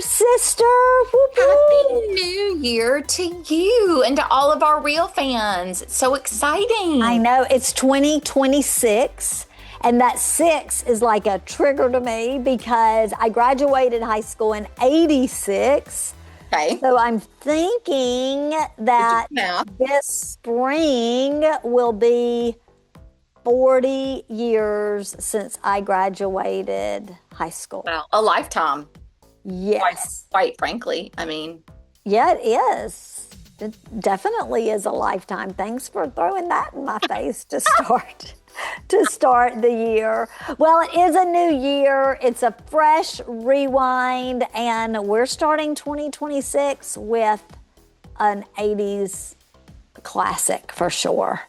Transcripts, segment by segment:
sister. Whoop, Happy whoop. New Year to you and to all of our real fans. It's so exciting. I know, it's 2026, and that 6 is like a trigger to me because I graduated high school in 86. Okay. So I'm thinking that this spring will be 40 years since I graduated high school. Well, a lifetime. Yes. Quite frankly, I mean. Yeah, it is. It definitely is a lifetime. Thanks for throwing that in my face to start the year. Well, it is a new year. It's a fresh rewind, and we're starting 2026 with an 80s classic for sure.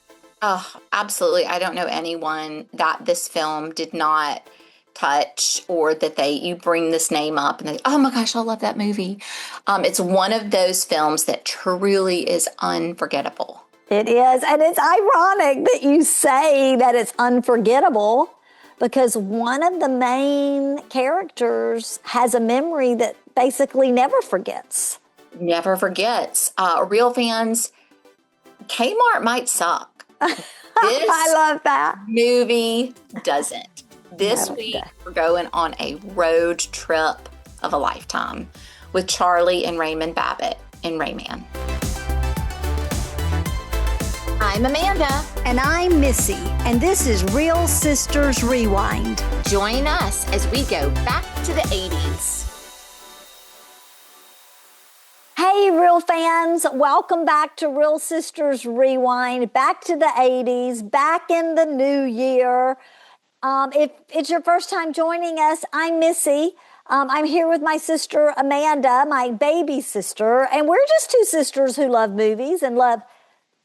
Oh, absolutely. I don't know anyone that this film did not touch, or that you bring this name up and they, oh my gosh, I love that movie. It's one of those films that truly is unforgettable. It is, and it's ironic that you say that it's unforgettable because one of the main characters has a memory that basically never forgets. Never forgets. Real fans, Kmart might suck. I love that. Movie doesn't. This week, we're going on a road trip of a lifetime with Charlie and Raymond Babbitt in Rayman. I'm Amanda. And I'm Missy. And this is Real Sisters Rewind. Join us as we go back to the 80s. Hey, Real fans. Welcome back to Real Sisters Rewind. Back to the 80s. Back in the new year. If it's your first time joining us, I'm Missy. I'm here with my sister, Amanda, my baby sister. And we're just two sisters who love movies and love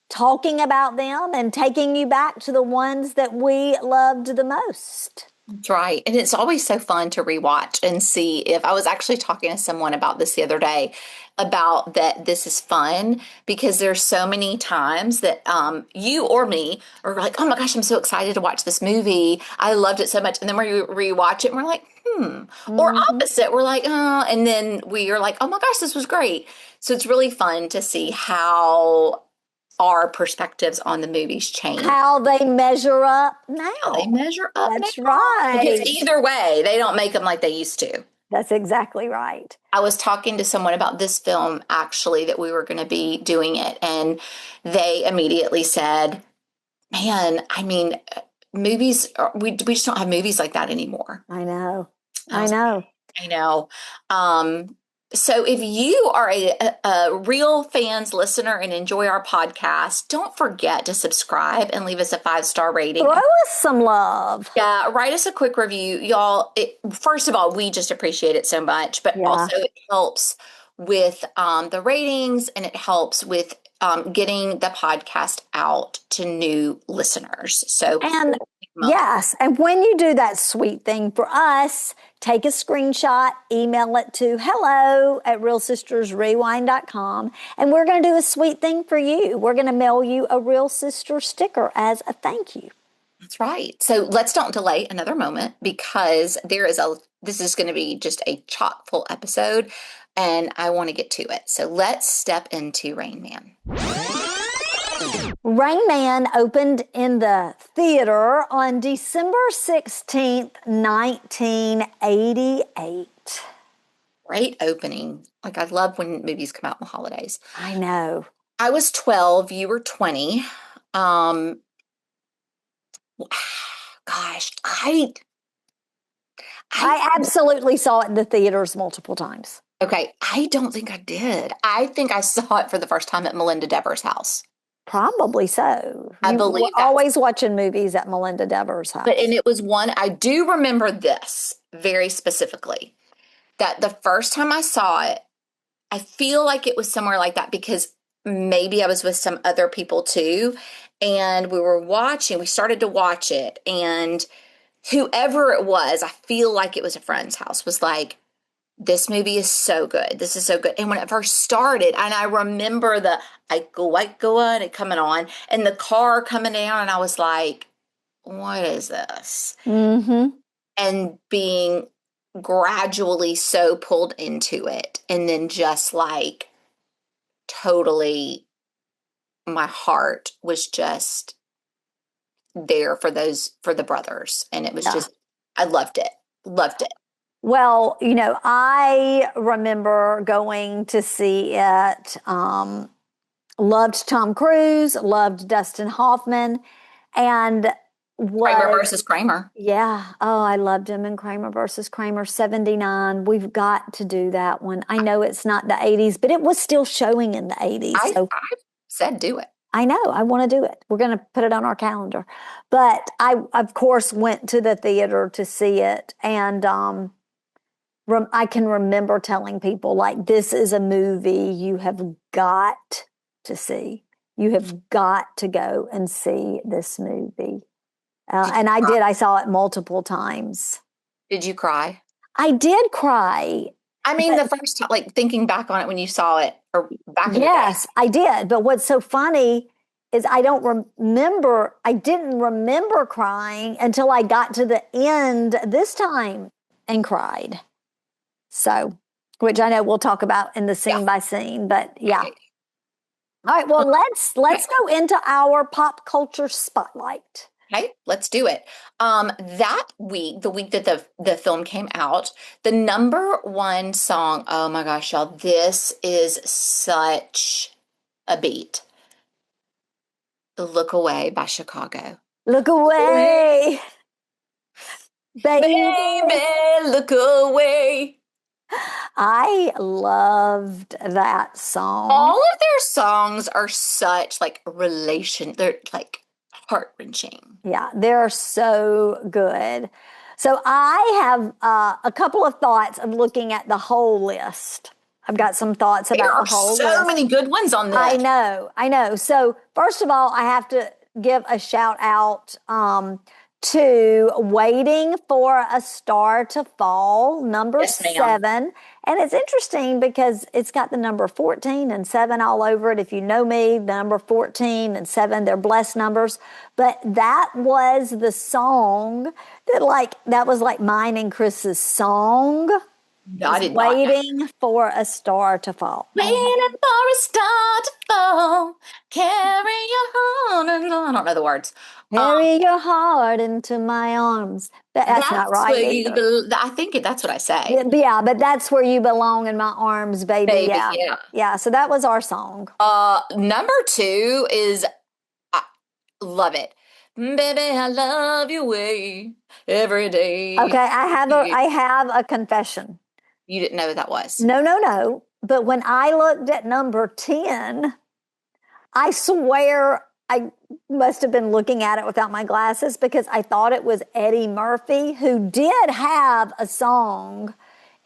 talking about them and taking you back to the ones that we loved the most. That's right. And it's always so fun to rewatch and see if I was actually talking to someone about this the other day about that this is fun because there's so many times that you or me are like, oh my gosh, I'm so excited to watch this movie. I loved it so much. And then we rewatch it and we're like, Or opposite, we're like, oh, and then we are like, oh my gosh, this was great. So it's really fun to see how our perspectives on the movies change. How they measure up now. That's now. Right. Because either way, they don't make them like they used to. That's exactly right. I was talking to someone about this film, actually, that we were going to be doing it. And they immediately said, man, I mean, movies, we just don't have movies like that anymore. I know. So if you are a real fans listener and enjoy our podcast, don't forget to subscribe and leave us a 5-star rating. Throw us some love. Yeah, write us a quick review. Y'all, first of all, we just appreciate it so much, but also it helps with the ratings, and it helps with getting the podcast out to new listeners. So, and yes, and when you do that sweet thing for us, take a screenshot, email it to hello@realsistersrewind.com, and we're going to do a sweet thing for you. We're going to mail you a Real Sister sticker as a thank you. That's right. So let's don't delay another moment because this is going to be just a chock full episode, and I want to get to it. So let's step into Rain Man. Rain Man opened in the theater on December 16th, 1988. Great opening. Like, I love when movies come out in the holidays. I know. I was 12. You were 20. Gosh, I absolutely saw it in the theaters multiple times. Okay, I don't think I did. I think I saw it for the first time at Melinda Dever's house. Probably so. I believe that. Always watching movies at Melinda Dever's house. And it was one, I do remember this very specifically, that the first time I saw it, I feel like it was somewhere like that because maybe I was with some other people too. And we started to watch it. And whoever it was, I feel like it was a friend's house, was like, this movie is so good. This is so good. And when it first started, and I remember the Aiko and it coming on and the car coming down, and I was like, what is this? Mm-hmm. And being gradually so pulled into it, and then just like totally, my heart was just there for the brothers, and it was Yeah. just, I loved it. Loved it. Well, I remember going to see it. Loved Tom Cruise, loved Dustin Hoffman, and Kramer was, versus Kramer. yeah. Oh, I loved him in Kramer versus Kramer 79. We've got to do that one. I know it's not the 80s, but it was still showing in the 80s. So I said do it. I know I want to do it. We're going to put it on our calendar. But I, of course, went to the theater to see it. And I can remember telling people, like, this is a movie you have got to see. You have got to go and see this movie. And I did. I saw it multiple times. Did you cry? I did cry. I mean, the first time, like thinking back on it when you saw it, or back in the day. Yes, I did. But what's so funny is I didn't remember crying until I got to the end this time and cried. So, which I know we'll talk about in the scene by scene, but yeah. Okay. All right, well, let's go into our pop culture spotlight. Okay, let's do it. That week, the week that the film came out, the number one song, oh my gosh, y'all, this is such a beat. Look Away by Chicago. Look away, baby. Baby, look away. I loved that song. All of their songs are such like they're like heart-wrenching. Yeah, they're so good. So I have a couple of thoughts of looking at the whole list. I've got some thoughts about the whole list. There are so many good ones on this. I know. So first of all, I have to give a shout out to Waiting for a Star to Fall, number 7. And it's interesting because it's got the number 14 and 7 all over it. If you know me, the number 14 and 7, they're blessed numbers. But that was the song that was like mine and Chris's song. I did Waiting for a Star to Fall. Waiting for a star to fall, carry your heart. I don't know the words. Carry your heart into my arms. That's not right either. I think that's what I say. Yeah, but that's where you belong in my arms, baby. Yeah. So that was our song. Number 2 is, I love it. Baby, I love your way every day. Okay, I have a confession. You didn't know what that was? No. But when I looked at number 10, I swear I must have been looking at it without my glasses because I thought it was Eddie Murphy, who did have a song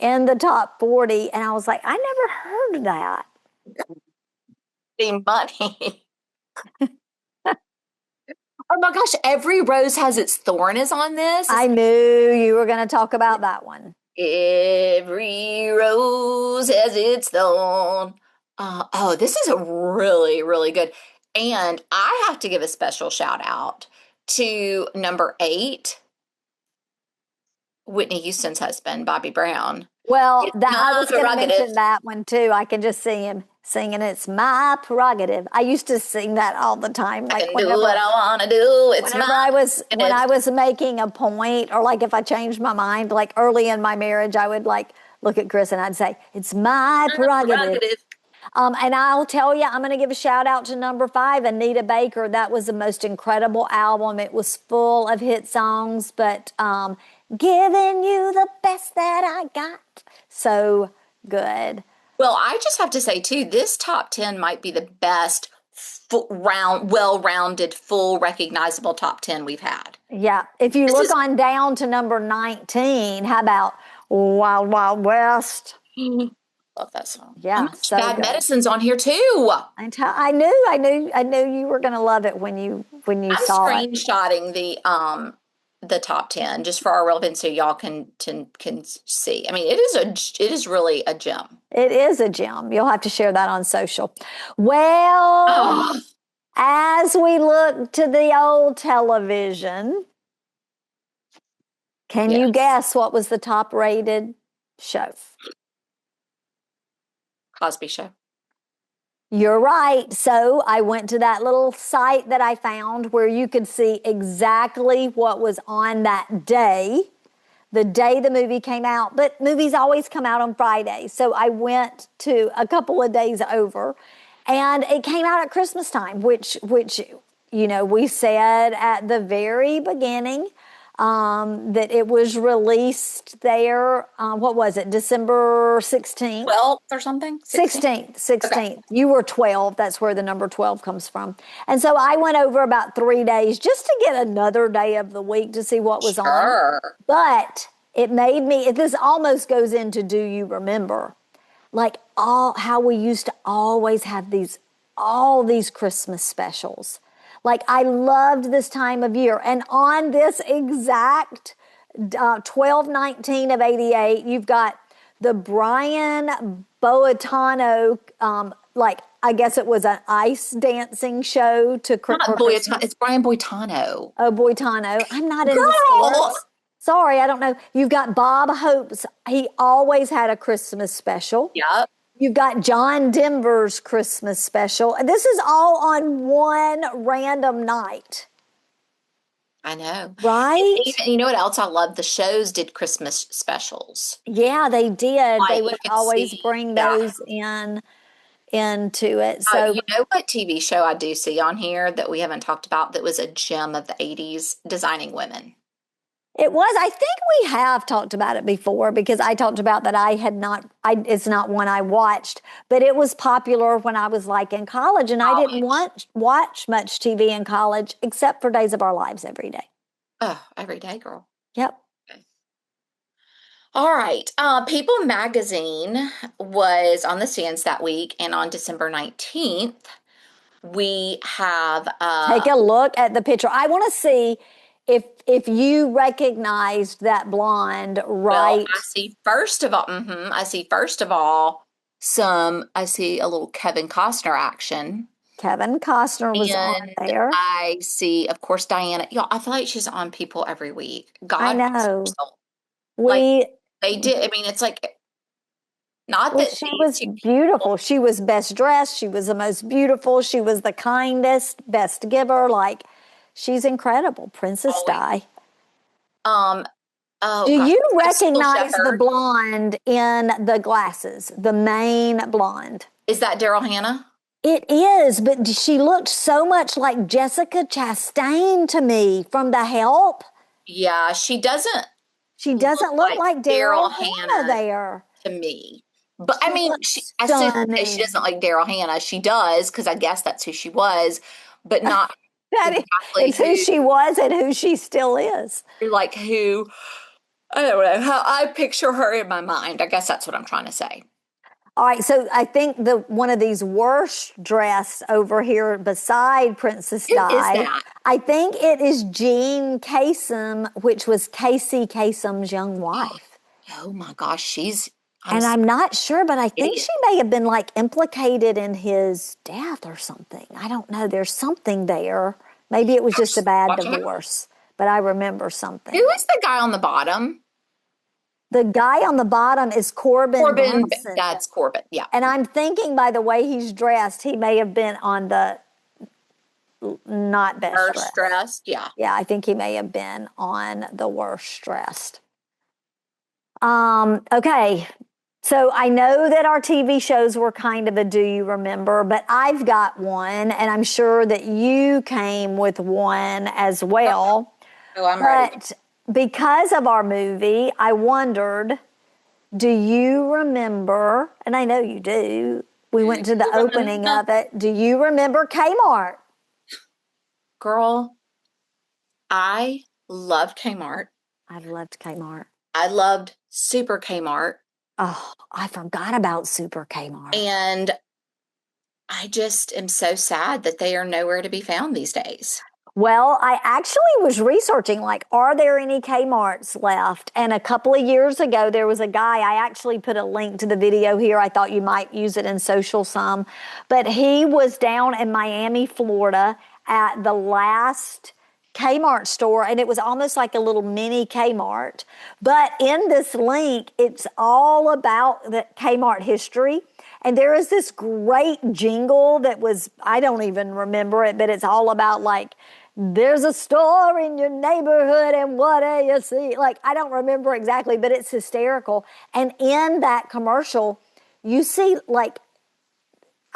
in the top 40. And I was like, I never heard that. Money. Oh my gosh, Every Rose Has Its Thorn is on this. I knew you were going to talk about that one. Every rose has its thorn. This is a really, really good. And I have to give a special shout out to number 8, Whitney Houston's husband, Bobby Brown. Well, I was going to mention that one too. I can just see him singing "It's My Prerogative." I used to sing that all the time. Like, I can do what I want to do. When I was making a point, or like if I changed my mind, like early in my marriage, I would like look at Chris and I'd say, "It's my prerogative." And I'll tell you, I'm going to give a shout out to number 5, Anita Baker. That was the most incredible album. It was full of hit songs, but giving you the best that I got. So good. Well, I just have to say, too, this top 10 might be the best well-rounded, full, recognizable top 10 we've had. Yeah. If you look on down to number 19, how about Wild Wild West? Love that song. Yeah. So Bad Medicine's on here, too. I knew you were going to love it when you saw it. I'm screenshotting the top 10 just for our relevance so y'all can see. I mean, it is really a gem. It is a gem. You'll have to share that on social. Well, as we look to the old television, Can you Yes. guess what was the top rated show? Cosby Show. You're right. So I went to that little site that I found where you could see exactly what was on that day, the day the movie came out. But movies always come out on Friday. So I went to a couple of days over, and it came out at Christmas time, which we said at the very beginning that it was released there. What was it? December 16th? 12th or something? 16th. Okay. You were 12. That's where the number 12 comes from. And so I went over about 3 days just to get another day of the week to see what was on. Sure. But it made me, this almost goes into Do You Remember? Like how we used to always have all these Christmas specials. Like I loved this time of year. And on this exact 12/19 of 88, you've got the Brian Boitano, I guess it was an ice dancing show to Not Boitano. It's Brian Boitano. Oh, Boitano. I'm not in Girl! the sports. Sorry, I don't know. You've got Bob Hope's. He always had a Christmas special. Yep. You've got John Denver's Christmas special. And this is all on one random night. I know. Right? Even, you know what else I love? The shows did Christmas specials. Yeah, they did. Like, They you would could always see- bring yeah. those into it. So you know what TV show I do see on here that we haven't talked about that was a gem of the 80s? Designing Women. it was. I think we have talked about it before because I talked about that it's not one I watched, but it was popular when I was like in college, and I didn't watch much TV in college except for Days of Our Lives every day. Oh, every day, girl. Yep. All right. People Magazine was on the stands that week, and on December 19th, we have Take a look at the picture. I want to see if you recognized that blonde, right? Well, I see first of all, I see a little Kevin Costner action. Kevin Costner was on there. I see, of course, Diana. Y'all, I feel like she's on People every week. God, I know. They did. I mean, it's like not that she was beautiful. She was best dressed. She was the most beautiful. She was the kindest, best giver. Like, she's incredible. Princess Di. Do you recognize the blonde in the glasses? The main blonde. Is that Daryl Hannah? It is, but she looked so much like Jessica Chastain to me from The Help. Yeah, she doesn't. She doesn't look like Daryl Hannah there to me. But I mean, I say she doesn't like Daryl Hannah. She does, because I guess that's who she was, but not it's who she was and who she still is. Like who, I don't know how I picture her in my mind. I guess that's what I'm trying to say. All right, so I think one of these worst dressed over here beside Princess Di, I think it is Jean Kasem, which was Casey Kasem's young wife. Oh my gosh, I'm not sure, but I think she may have been like implicated in his death or something. I don't know. There's something there. Maybe it was just a bad divorce, but I remember something. Who is the guy on the bottom? The guy on the bottom is Corbin Burnson. That's Corbin, yeah. And I'm thinking by the way he's dressed, he may have been on the not best worst dressed. Yeah. Yeah, I think he may have been on the worst dressed. Okay. So I know that our TV shows were kind of a do you remember, but I've got one, and I'm sure that you came with one as well. Oh, I'm ready. Because of our movie, I wondered, do you remember, and I know you do, we went to the opening of it, do you remember Kmart? Girl, I loved Kmart. I loved Kmart. I loved Super Kmart. Oh, I forgot about Super Kmart. And I just am so sad that they are nowhere to be found these days. Well, I actually was researching, like, are there any Kmarts left? And a couple of years ago, there was a guy, I actually put a link to the video here. I thought you might use it in social some. But he was down in Miami, Florida at the last Kmart store, and it was almost like a little mini Kmart. But in this link, it's all about the Kmart history. And there is this great jingle that was, I don't even remember it, but it's all about like, there's a store in your neighborhood and what do you see? Like, I don't remember exactly, but it's hysterical. And in that commercial, you see like,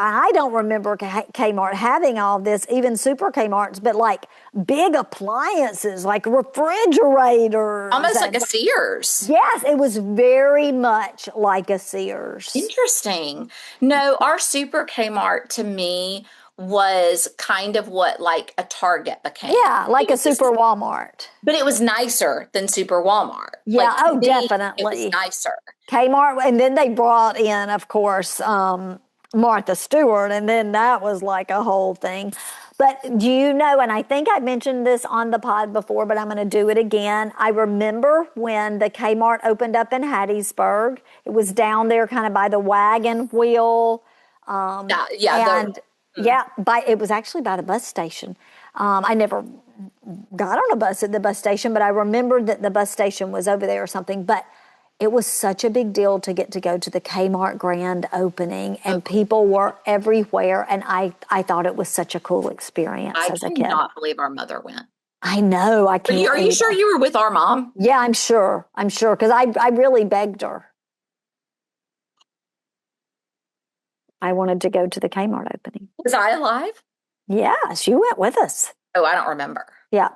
I don't remember Kmart having all this, even super Kmarts, but like big appliances, like refrigerators. Almost like a Sears. Yes, it was very much like a Sears. Interesting. No, our Super Kmart to me was kind of what like a Target became. Yeah, like a Super Walmart. But it was nicer than Super Walmart. Yeah, like, oh, me, definitely. It was nicer. Kmart, and then they brought in, of course, Martha Stewart, and then that was like a whole thing. But do you know, and I think I mentioned this on the pod before, but I'm going to do it again. I remember when the Kmart opened up in Hattiesburg. It was down there kind of by the wagon wheel. It was actually by the bus station. I never got on a bus at the bus station, but I remembered that the bus station was over there or something. But it was such a big deal to get to go to the Kmart grand opening, and people were everywhere. And I thought it was such a cool experience as a kid. I cannot believe our mother went. I know. I can't. Are you sure you were with our mom? Yeah, I'm sure. Because I really begged her. I wanted to go to the Kmart opening. Was I alive? Yeah, she went with us. Oh, I don't remember. Yeah.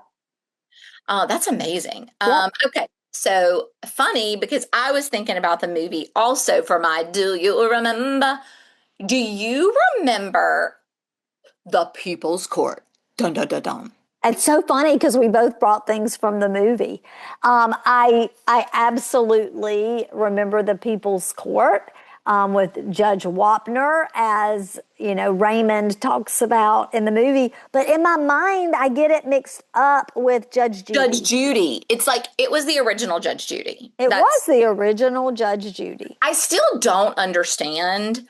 Oh, that's amazing. Yep. Okay. So funny, because I was thinking about the movie also for my Do You Remember? Do you remember The People's Court? Dun, dun, dun, dun. It's so funny because we both brought things from the movie. I absolutely remember The People's Court. With Judge Wapner, as you know, Raymond talks about in the movie. But in my mind, I get it mixed up with Judge Judy. Judge Judy. It's like it was the original Judge Judy. It was the original Judge Judy. I still don't understand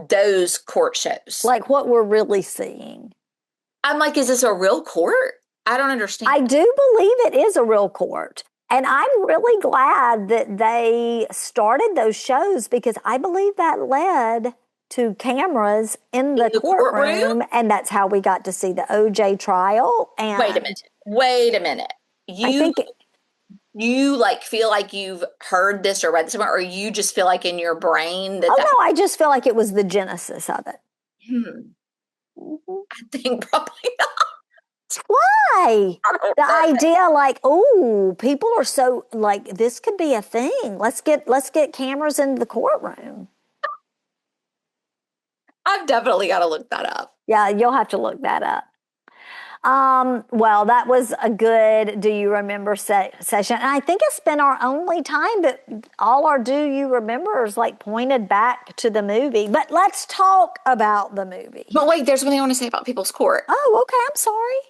those court shows. Like what we're really seeing. I'm like, is this a real court? I don't understand. I do believe it is a real court. And I'm really glad that they started those shows, because I believe that led to cameras in the courtroom. And that's how we got to see the OJ trial. And Wait a minute. You like feel like you've heard this or read this somewhere, or you just feel like in your brain that? No, I just feel like it was the genesis of it. I think probably not. Why? The idea like, oh, people are so like, this could be a thing. Let's get cameras in the courtroom. I've definitely got to look that up. Yeah, you'll have to look that up. Well, that was a good Do You Remember session. And I think it's been our only time that all our Do You Remembers like pointed back to the movie. But let's talk about the movie. But wait, there's one thing I want to say about People's Court. Oh, okay. I'm sorry.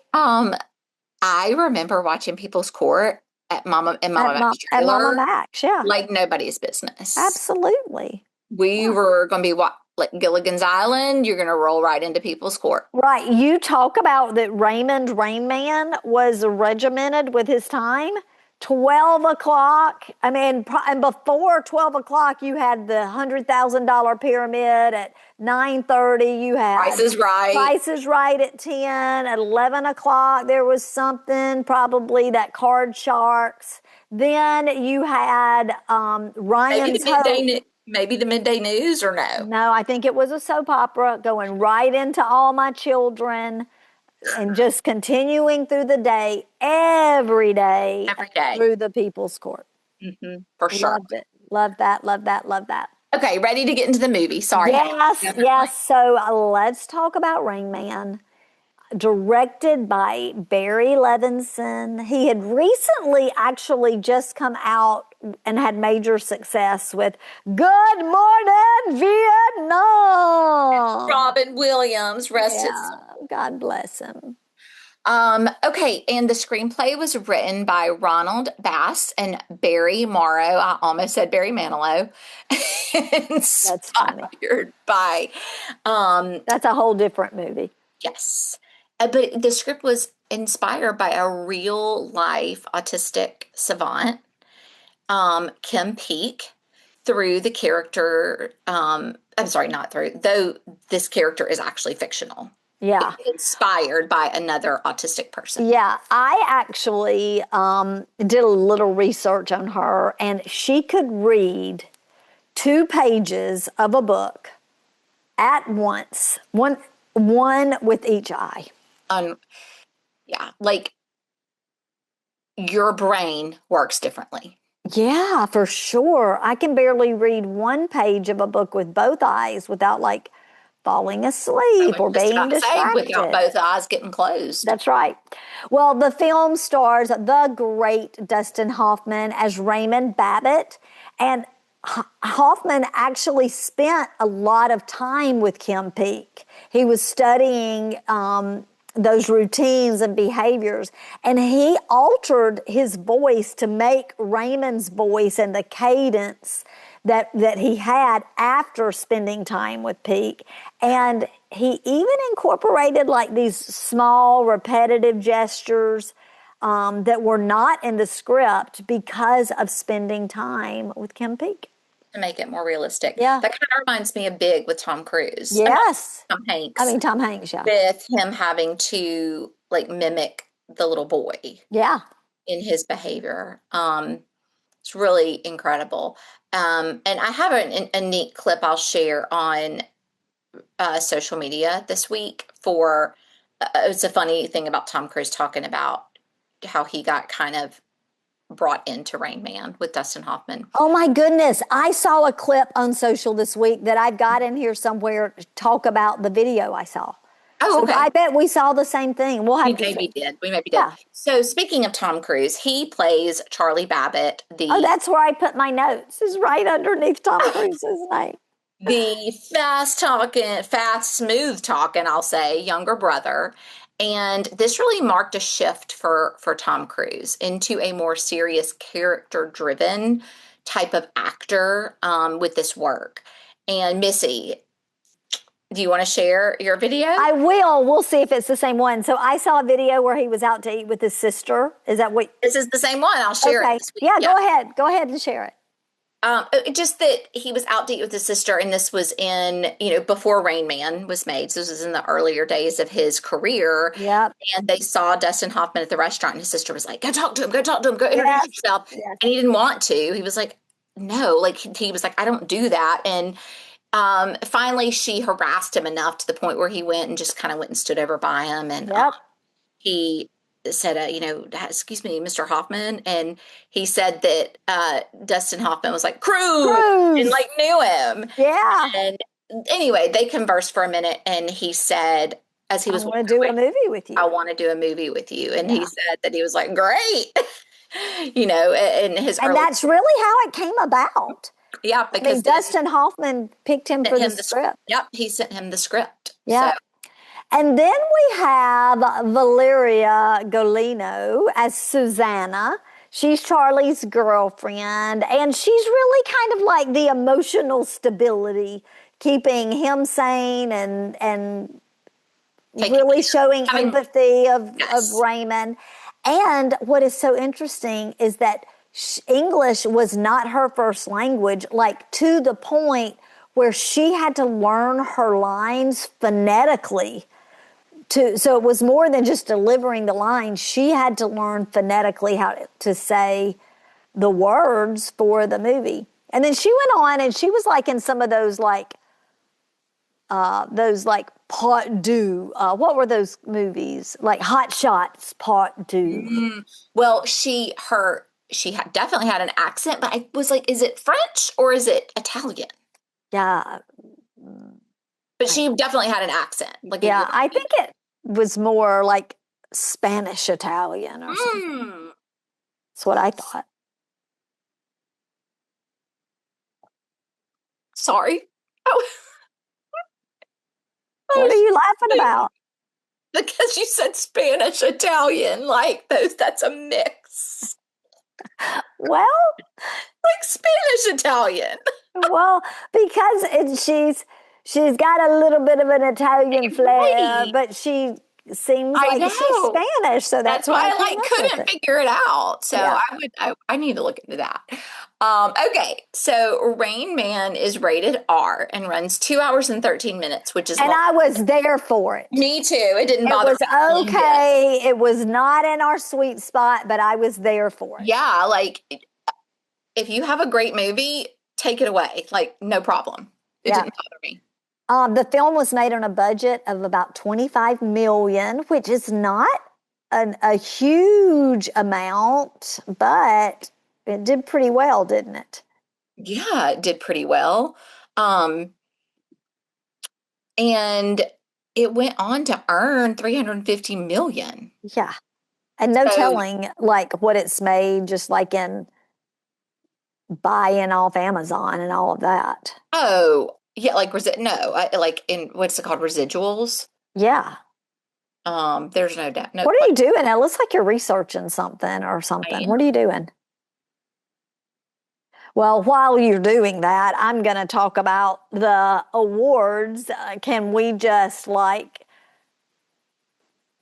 I remember watching People's Court at Mama Mac's trailer. At Mama Mac's, yeah. Like nobody's business. Absolutely. We were going to be like Gilligan's Island. You're going to roll right into People's Court. Right. You talk about that Raymond Rain Man was regimented with his time. 12 o'clock. I mean, and before 12 o'clock, you had the $100,000 pyramid. At 9:30, you had Price is Right. Price is Right at 10. At 11 o'clock, there was something, probably that Card Sharks. Then you had Ryan's Hope. Maybe the midday news, or no? No, I think it was a soap opera going right into All My Children and just continuing through the day, every day through the People's Court. Mm-hmm, for sure. Loved it. Love that. Okay, ready to get into the movie. Sorry. Yes. So let's talk about Rain Man. Directed by Barry Levinson. He had recently actually just come out and had major success with Good Morning Vietnam. Robin Williams, rest his soul. God bless him. Okay, and the screenplay was written by Ronald Bass and Barry Morrow. I almost said Barry Manilow. That's funny. Inspired by that's a whole different movie. Yes. But the script was inspired by a real life autistic savant, Kim Peek, through the character. I'm sorry, not through, though this character is actually fictional. Yeah. Inspired by another autistic person. Yeah, I actually did a little research on her, and she could read 2 pages of a book at once, one with each eye. Yeah, like your brain works differently. Yeah, for sure. I can barely read 1 page of a book with both eyes without like falling I asleep was or just being about to say, without distracted. both eyes getting closed. That's right. Well, the film stars the great Dustin Hoffman as Raymond Babbitt. And Hoffman actually spent a lot of time with Kim Peek. He was studying those routines and behaviors, and he altered his voice to make Raymond's voice and the cadence that he had after spending time with Peek. And he even incorporated like these small repetitive gestures that were not in the script because of spending time with Kim Peek. To make it more realistic. Yeah. That kind of reminds me of Big with Tom Cruise. Yes. Tom Hanks. I mean, Tom Hanks, yeah. With him having to like mimic the little boy. Yeah. In his behavior. It's really incredible. And I have a neat clip I'll share on social media this week for, it's a funny thing about Tom Cruise talking about how he got kind of brought into Rain Man with Dustin Hoffman. Oh my goodness. I saw a clip on social this week that I've got in here somewhere to talk about the video I saw. Oh, okay. So I bet we saw the same thing. We'll have We maybe did. Yeah. So speaking of Tom Cruise, he plays Charlie Babbitt. Oh, that's where I put my notes. Is right underneath Tom Cruise's name. The smooth talking, I'll say, younger brother. And this really marked a shift for Tom Cruise into a more serious, character-driven type of actor with this work. And Missy, do you want to share your video? I will. We'll see if it's the same one. So I saw a video where he was out to eat with his sister. Is that what? This is the same one. I'll share it this week. Yeah, go ahead. Go ahead and share it. Just that he was out to eat with his sister, and this was in, before Rain Man was made. So this was in the earlier days of his career. Yep. And they saw Dustin Hoffman at the restaurant, and his sister was like, go talk to him, go introduce yourself. Yes. And he didn't want to. He was like, no, like he was like, I don't do that. And finally she harassed him enough to the point where he went and just kind of went and stood over by him. And he said, excuse me, Mr. Hoffman. And he said that Dustin Hoffman was like, Cruz! And like knew him. Yeah. And anyway, they conversed for a minute, and he said, as he was, I want to do a movie with you. I want to do a movie with you. And he said that he was like, great. In his and that's really how it came about. Yeah, because Dustin Hoffman picked him for the script. Yep, he sent him the script. Yeah. So. And then we have Valeria Golino as Susanna. She's Charlie's girlfriend, and she's really kind of like the emotional stability, keeping him sane and really showing empathy of Raymond. And what is so interesting is that English was not her first language, like to the point where she had to learn her lines phonetically. So it was more than just delivering the lines. She had to learn phonetically how to say the words for the movie. And then she went on, and she was like in some of those like Part Deux. What were those movies? Like Hot Shots Part Deux. Mm-hmm. Well, she definitely had an accent, but I was like, is it French or is it Italian? Yeah. But she definitely had an accent. Like, yeah, I think it was more like Spanish Italian or something. That's what I thought. Sorry. Oh. What are you laughing about? Because you said Spanish Italian, like that's a mix. Well, like Spanish Italian. Well, because she's got a little bit of an Italian flair, but she seems I like she's know. Spanish, so That's that's why why I I came like up with couldn't it. figure it out. So Yeah. I need to look into that. Okay, so Rain Man is rated R and runs 2 hours and 13 minutes, which is And long. I was there for it. Me too. It didn't It bother was me one bit. okay. It was not in our sweet spot, but I was there for it. Yeah, like if you have a great movie, take it away. Like no problem. It Yeah. didn't bother me. The film was made on a budget of about 25 million, which is not a huge amount, but it did pretty well, didn't it? Yeah, it did pretty well. Um, and it went on to earn 350 million. Yeah. And no So, telling like what it's made just like in buying off Amazon and all of that. oh, yeah, like like in what's it called, residuals? Yeah. There's no doubt, no What are you question. doing? It looks like you're researching something or something. I What are you doing? Well, while you're doing that, I'm going to talk about the awards. Can we just like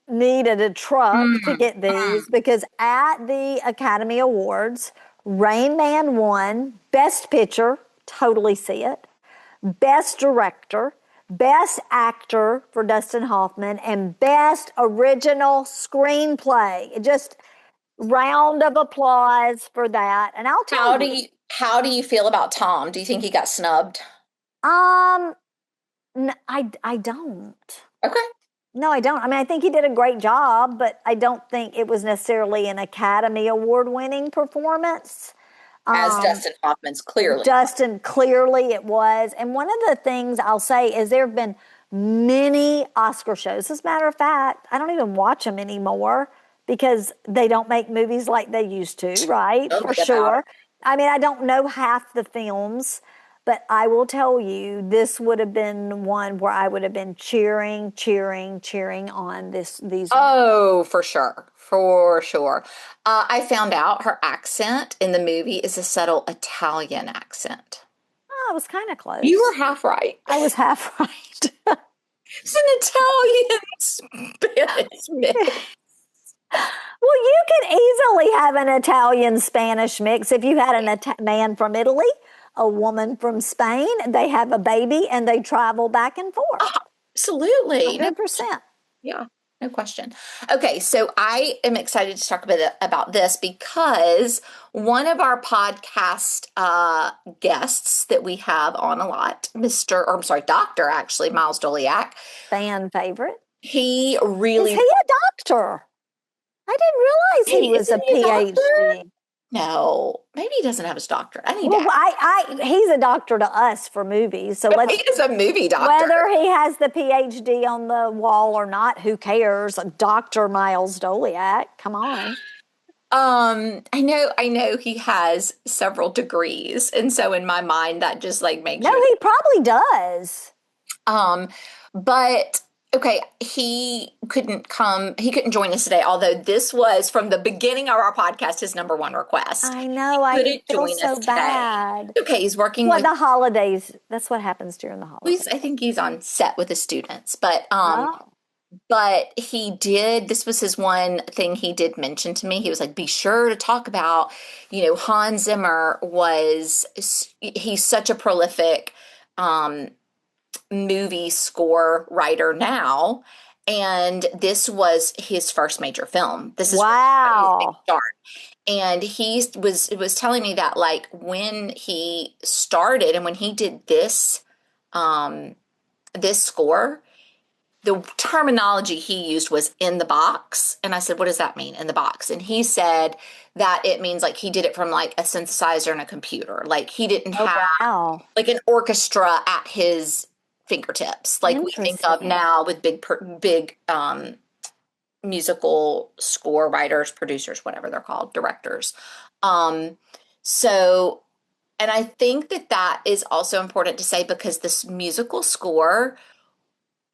needed a truck to am. get these? Because at the Academy Awards, Rain Man won Best Picture, totally see it, Best Director, Best Actor for Dustin Hoffman, and Best Original Screenplay. Just round of applause for that. And I'll tell you, How do you feel about Tom? Do you think he got snubbed? um, I don't. Okay. No, I don't. I mean, I think he did a great job, but I don't think it was necessarily an Academy Award winning performance. As Um, Dustin Hoffman's clearly. Dustin, clearly it was. And one of the things I'll say is there have been many Oscar shows. As a matter of fact, I don't even watch them anymore because they don't make movies like they used to, right? Tell For me about it. sure. I mean, I don't know half the films, but I will tell you, this would have been one where I would have been cheering, cheering, cheering on these. Oh, for sure. For sure. I found out her accent in the movie is a subtle Italian accent. Oh, I was kind of You close. were half right. I was half right. It's an Italian Spanish mix. Well, you could easily have an Italian Spanish mix if you had man from Italy, a woman from Spain. They have a baby and they travel back and forth. Absolutely. No, 100%. yeah, no question. Okay, so I am excited to talk a bit about this because one of our podcast guests that we have on a lot, Dr. actually, Miles Doliak, Fan favorite. he Is really he a doctor? I didn't realize he Hey, was a isn't he a doctor? PhD. No, maybe he doesn't have his doctorate. I need to Well, ask. he's a doctor to us for movies. So He is a movie doctor. whether he has the PhD on the wall or not, who cares? Dr. Miles Doliak, come on. I know he has several degrees, and so in my mind that just like makes No, you he probably does. um, but okay, he couldn't join us today, although this was from the beginning of our podcast his number one request. I know. He I couldn't feel join us so today. bad. Okay, he's working Well, with the holidays. That's what happens during the holidays. I think he's on set with the students, but Oh, he did, this was his one thing he did mention to me. He was like, be sure to talk about, Hans Zimmer he's such a prolific movie score writer now. And this was his first major film. This is his big wow. start. And was telling me that like when he started and when he did this score, the terminology he used was in the box. And I said, what does that mean, in the box? And he said that it means like he did it from like a synthesizer and a computer. Like he didn't Oh, have wow. like an orchestra at his fingertips, like we think of Interesting. now with big musical score writers, producers, whatever they're called, directors. Um, so, and I think that is also important to say because this musical score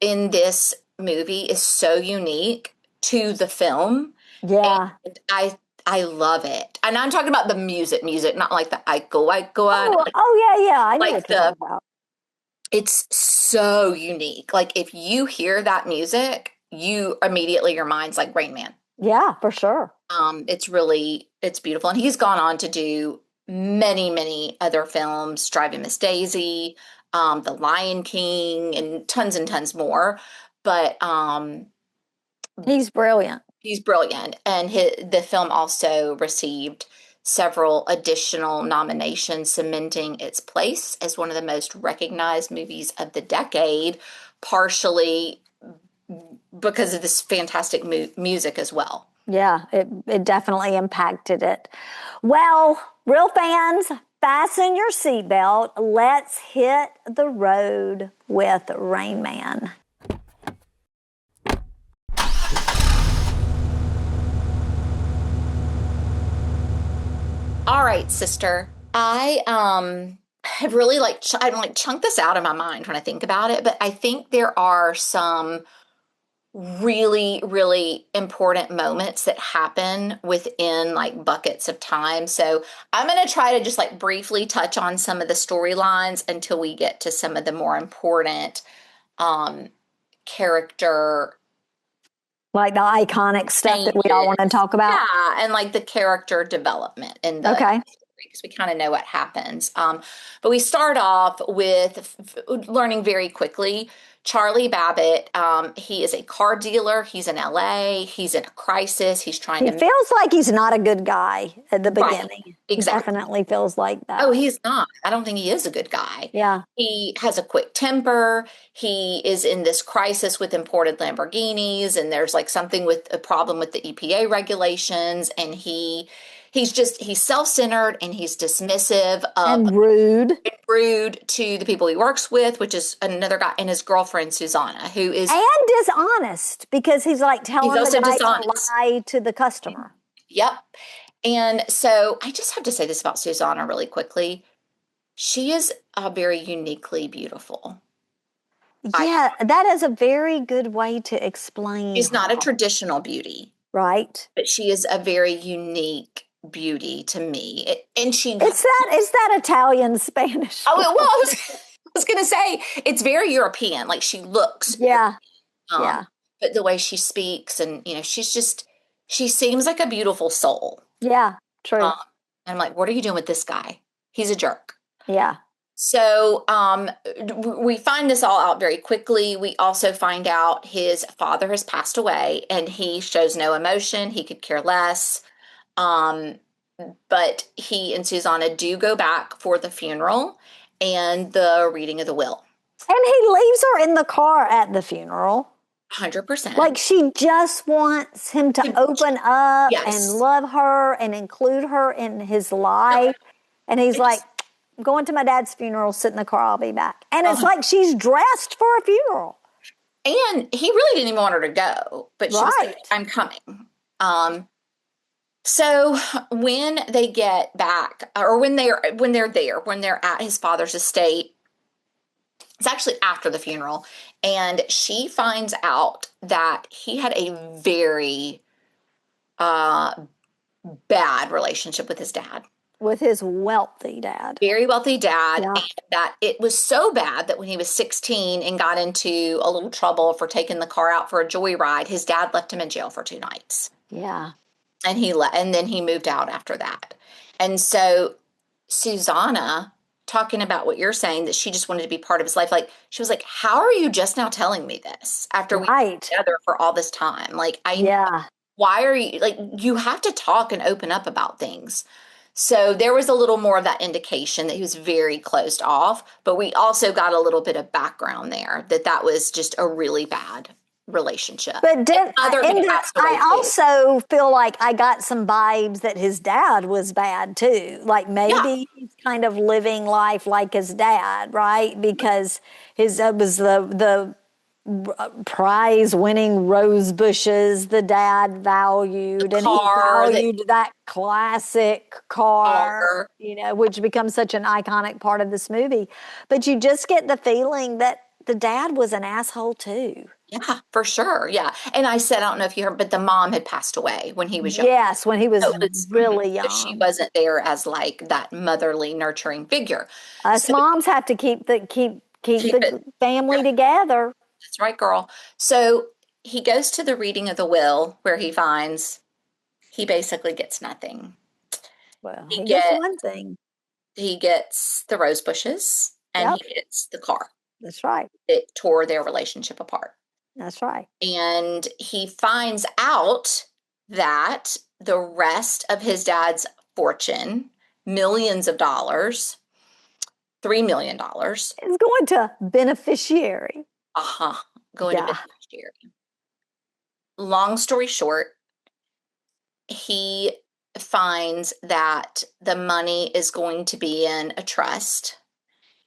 in this movie is so unique to the film. Yeah. And I love it. And I'm talking about the music, not like the I go on. Oh, yeah, yeah. I know Like what you're talking about. it's so unique. Like if you hear that music, you immediately, your mind's like Rain Man. Yeah, for sure. It's beautiful. And he's gone on to do many, many other films, Driving Miss Daisy, The Lion King, and tons more. But He's brilliant. he's brilliant. And the film also received several additional nominations, cementing its place as one of the most recognized movies of the decade, partially because of this fantastic music as well. Yeah, it definitely impacted it. Well, real fans, fasten your seatbelt. Let's hit the road with Rain Man. All right, sister. I have really I don't like chunk this out of my mind when I think about it, but I think there are some really, really important moments that happen within like buckets of time. So I'm going to try to just like briefly touch on some of the storylines until we get to some of the more important um, character Like the iconic stuff that we all want to changes. talk about. Yeah, and like the character development in the Okay. because we kind of know what happens. But we start off with learning very quickly. Charlie Babbitt, he is a car dealer. He's in LA. He's in a crisis. He's trying He to feels like he's not a good guy at the right, beginning. exactly. He definitely feels like Oh, that. he's not. I don't think he is a good guy. Yeah. He has a quick temper. He is in this crisis with imported Lamborghinis, and there's like something with a problem with the EPA regulations, and he's self-centered and he's dismissive of And rude. rude to the people he works with, which is another guy, and his girlfriend Susanna, who is And dishonest because he's like he's telling also the guy to dishonest. lie to the customer. Yep. And so I just have to say this about Susanna really quickly. She is very uniquely beautiful. Yeah, that is a very good way to explain She's not a her, traditional beauty, right? but she is a very unique beauty to me. And she, Is that Italian Spanish? oh, well, I was going to say it's very European. Like she looks, Yeah, um, yeah, but the way she speaks, and she seems like a beautiful soul. yeah, true. Um, and I'm like, what are you doing with this guy? He's a jerk. Yeah. So we find this all out very quickly. We also find out his father has passed away and he shows no emotion. He could care less. Um, but he and Susanna do go back for the funeral and the reading of the will. And he leaves her in the car at the funeral. 100%. Like she just wants him to open up Yes. and love her and include her in his life. And he's like, I'm going to my dad's funeral, sit in the car, I'll be back. And it's like she's dressed for a funeral. And he really didn't even want her to go, but she was like, I'm coming. So when they get back, or when they're at his father's estate, it's actually after the funeral, and she finds out that he had a very bad relationship with his dad. With his wealthy dad. Very wealthy dad, Yeah. and that it was so bad that when he was 16 and got into a little trouble for taking the car out for a joyride, his dad left him in jail for 2 nights. Yeah. And then he moved out after that. And so Susanna, talking about what you're saying, that she just wanted to be part of his life, like she was like, how are you just now telling me this after we've been together for all this time? Like why are you, like, you have to talk and open up about things. So there was a little more of that indication that he was very closed off, but we also got a little bit of background there that was just a really bad relationship. But I also feel like I got some vibes that his dad was bad too. Like maybe he's kind of living life like his dad, right? Because his was the prize winning rose bushes the dad valued, and he valued that classic car, which becomes such an iconic part of this movie. But you just get the feeling that the dad was an asshole too. Yeah, for sure. Yeah. And I said, I don't know if you heard, but the mom had passed away when he was young. Yes, when he was really young. So she wasn't there as like that motherly, nurturing figure. Us moms have to keep the family together. That's right, girl. So he goes to the reading of the will where he finds he basically gets nothing. Well, He he gets get one thing. he gets the rose bushes and Yep, he gets the car. that's right. It tore their relationship apart. That's right. And he finds out that the rest of his dad's fortune, millions of dollars, $3 million, It's going to beneficiary. going to Yeah. beneficiary. Long story short, he finds that the money is going to be in a trust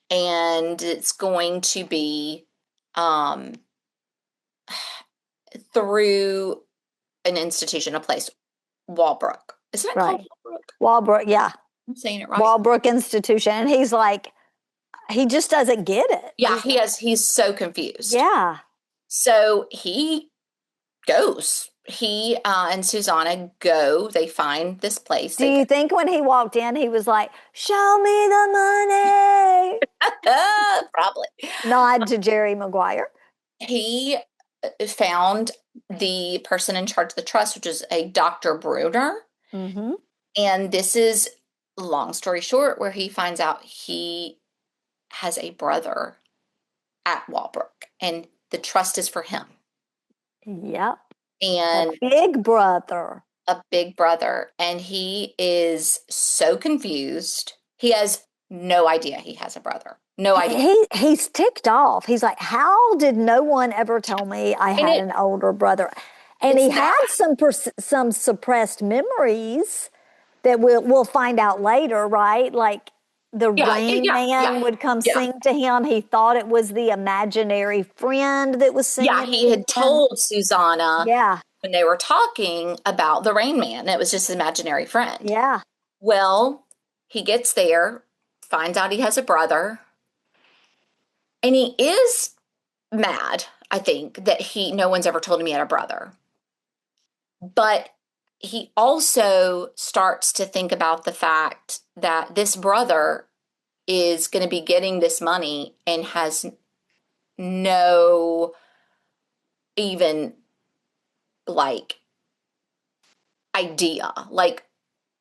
and it's going to be through an institution, a place, Walbrook. Isn't it called Right. Walbrook? Walbrook, yeah. I'm saying it right. Walbrook Institution. And he's like, he just doesn't get it. Yeah, he's so confused. Yeah. So he goes. He and Susanna go. They find this place. Do you think when he walked in, he was like, show me the money? Probably. Nod to Jerry Maguire. He found the person in charge of the trust, which is a Dr. Bruner. Mm-hmm. And this is, long story short, where he finds out he has a brother at Walbrook, and the trust is for him. Yep. And a big brother. A big brother. And he is so confused. He has no idea he has a brother. No idea. He's ticked off. He's like, how did no one ever tell me I had an older brother? And he had some suppressed memories that we'll find out later, right? Like the Rain Man would come sing to him. He thought it was the imaginary friend that was singing. Yeah, he had told Susanna Yeah. when they were talking about the Rain Man. It was just an imaginary friend. Yeah. Well, he gets there, finds out he has a brother, and he is mad, I think, that no one's ever told him he had a brother. But he also starts to think about the fact that this brother is going to be getting this money and has no even like idea, like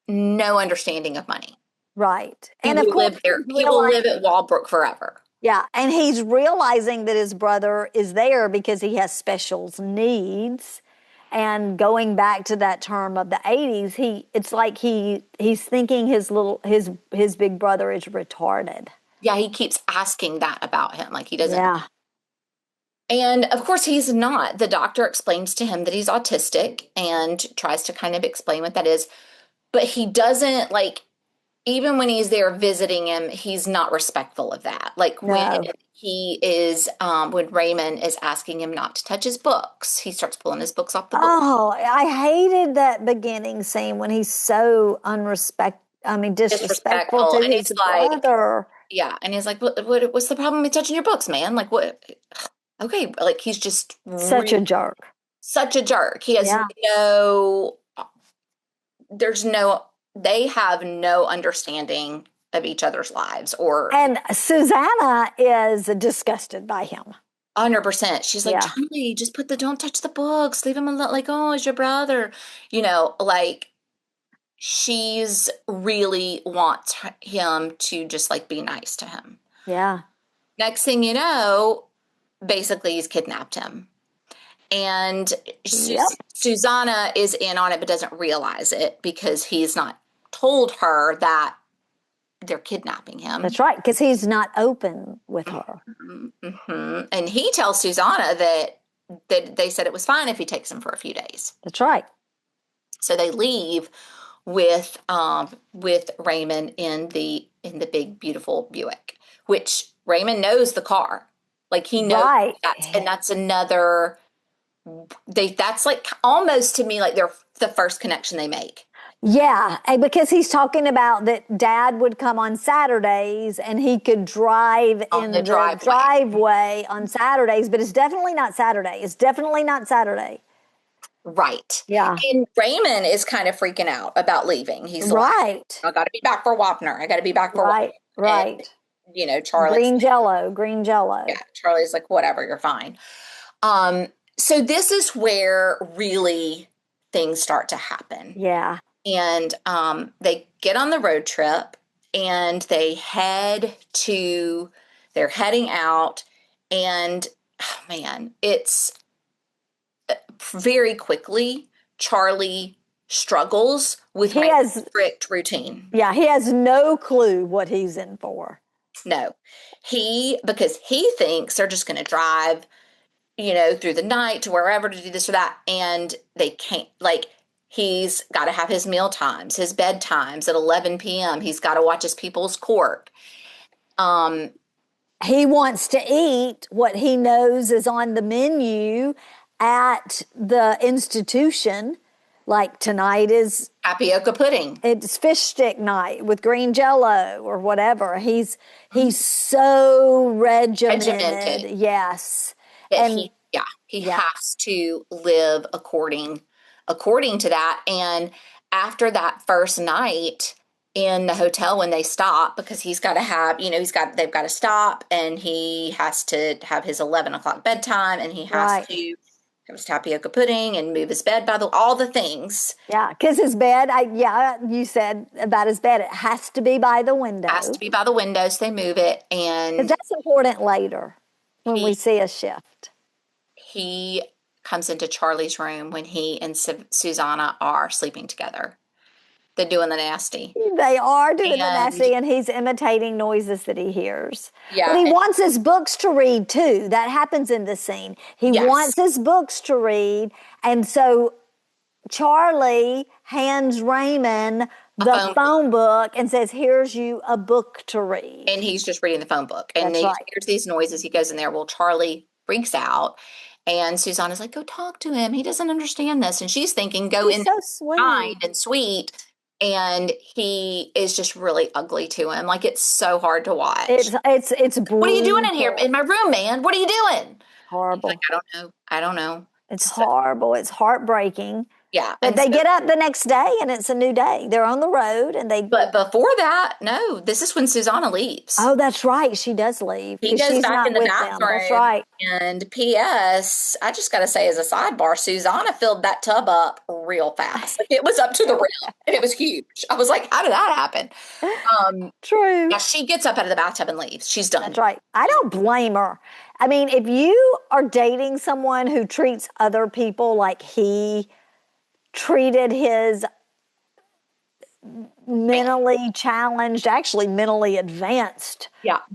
no understanding of money. Right. And of course, he will live at Walbrook forever. Yeah. And he's realizing that his brother is there because he has special needs. And going back to that term of the 80s, it's like he's thinking his big brother is retarded. Yeah, he keeps asking that about him, like he doesn't. Yeah. And of course he's not. The doctor explains to him that he's autistic and tries to kind of explain what that is. But he doesn't, like, even when he's there visiting him, he's not respectful of that. Like when he is, when Raymond is asking him not to touch his books, he starts pulling his books off the book. Oh, I hated that beginning scene when he's so disrespectful to his brother. Yeah, and he's like, what's the problem with touching your books, man? Like, what? Okay, like he's just such a jerk. Such a jerk. He has they have no understanding of each other's lives and Susanna is disgusted by him. 100%. She's like, Charlie, just don't touch the books. Leave him alone. Like, oh, it's your brother. Like she's really wants him to just like be nice to him. Yeah. Next thing you know, basically he's kidnapped him. And Susanna is in on it but doesn't realize it because he's not told her that they're kidnapping him. That's right, because he's not open with her. Mm-hmm. And he tells Susanna that they said it was fine if he takes him for a few days. That's right. So they leave with Raymond in the big beautiful Buick, which Raymond knows the car. Like he knows and that's another. That's like almost to me like they're the first connection they make. Yeah, because he's talking about that Dad would come on Saturdays and he could drive in the driveway on Saturdays, but it's definitely not Saturday. It's definitely not Saturday. Right. Yeah. And Raymond is kind of freaking out about leaving. He's like, I got to be back for Wapner. I got to be back for Wapner. Right. And, Charlie. Green Jello. Yeah, Charlie's like, whatever, you're fine. So this is where really things start to happen. Yeah. And they get on the road trip and they're heading out. And oh man, it's very quickly, Charlie struggles with He my has, strict routine. yeah, he has no clue what he's in for. No, because he thinks they're just going to drive, through the night to wherever to do this or that. And they can't, like, he's got to have his meal times, his bedtimes at 11 p.m. He's got to watch his People's Court. He wants to eat what he knows is on the menu at the institution. Like tonight is Tapioca pudding. it's fish stick night with green jello or whatever. He's so regimented. Yes. That And he yeah, has to live according to that. And after that first night in the hotel when they stop, because he's got to have, they've got to stop, and he has to have his 11 o'clock bedtime, and he has to have his tapioca pudding and move his bed all the things. yeah, because his bed, you said about his bed, it has to be by the window. Has to be by the window, so they move it. And that's important later when we see a shift. He comes into Charlie's room when he and Susanna are sleeping together. They're doing the nasty. They are doing the nasty, and he's imitating noises that he hears. Yeah. But he wants his books to read, too. That happens in the scene. He wants his books to read, and so Charlie hands Raymond the phone book and says, here's you a book to read. And he's just reading the phone book. And he hears these noises. He goes in there. Well, Charlie freaks out. And Susanna's like, go talk to him. He doesn't understand this. And she's thinking, he's so kind and sweet. And he is just really ugly to him. Like, it's so hard to watch. It's brutal. What are you doing in here in my room, man? What are you doing? Horrible. Like, I don't know. It's horrible. It's heartbreaking. Yeah. But they get up the next day and it's a new day. They're on the road and But before that, no, this is when Susanna leaves. Oh, that's right. She does leave. He goes back in the bathroom. That's right. And P.S., I just got to say as a sidebar, Susanna filled that tub up real fast. Like, it was up to the rim and it was huge. I was like, how did that happen? True. Yeah, she gets up out of the bathtub and leaves. She's done. That's right. I don't blame her. I mean, if you are dating someone who treats other people like he treated his mentally challenged, actually mentally advanced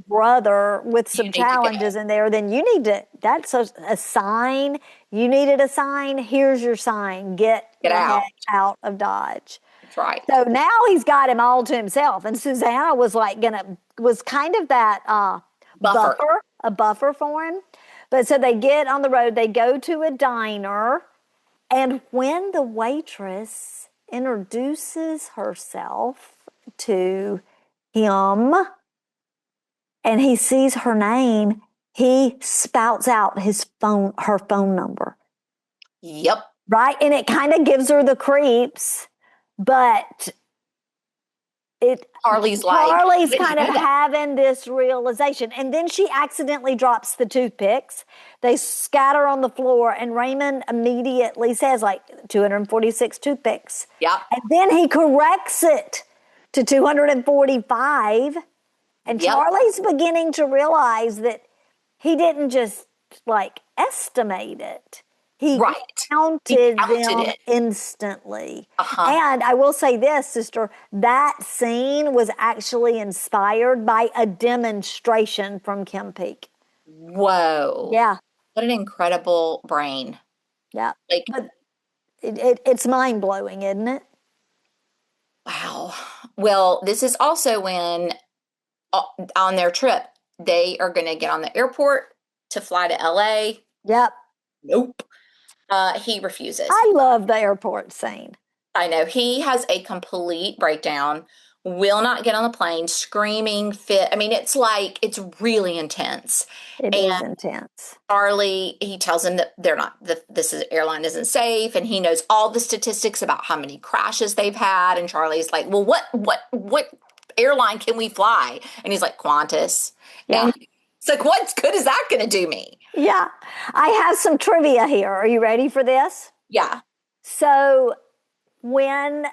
brother with some challenges in there, then you need to, that's a sign. You needed a sign. Here's your sign. Get the heck out of Dodge. That's right. So now he's got him all to himself. And Susanna was was kind of that a buffer for him. But so they get on the road, they go to a diner. And when the waitress introduces herself to him and he sees her name, he spouts out her phone number. Yep. Right? And it kind of gives her the creeps, but Charlie's kind of having this realization. And then she accidentally drops the toothpicks. They scatter on the floor, and Raymond immediately says, 246 toothpicks. Yeah. And then he corrects it to 245. And Charlie's beginning to realize that he didn't just, estimate it. He counted them instantly. And I will say this, sister, that scene was actually inspired by a demonstration from Kim Peek. Whoa. Yeah. What an incredible brain. Yeah. But it's mind-blowing, isn't it? Wow. Well, this is also when, on their trip, they are going to get on the airport to fly to L.A. Yep. Nope. He refuses. I love the airport scene. I know. He has a complete breakdown, will not get on the plane, screaming, fit. I mean, it's really intense. It is intense. Charlie, he tells him that airline isn't safe, and he knows all the statistics about how many crashes they've had. And Charlie's like, well, what airline can we fly? And he's like, Qantas. Yeah. And It's like, what good is that going to do me? Yeah. I have some trivia here. Are you ready for this? Yeah. So when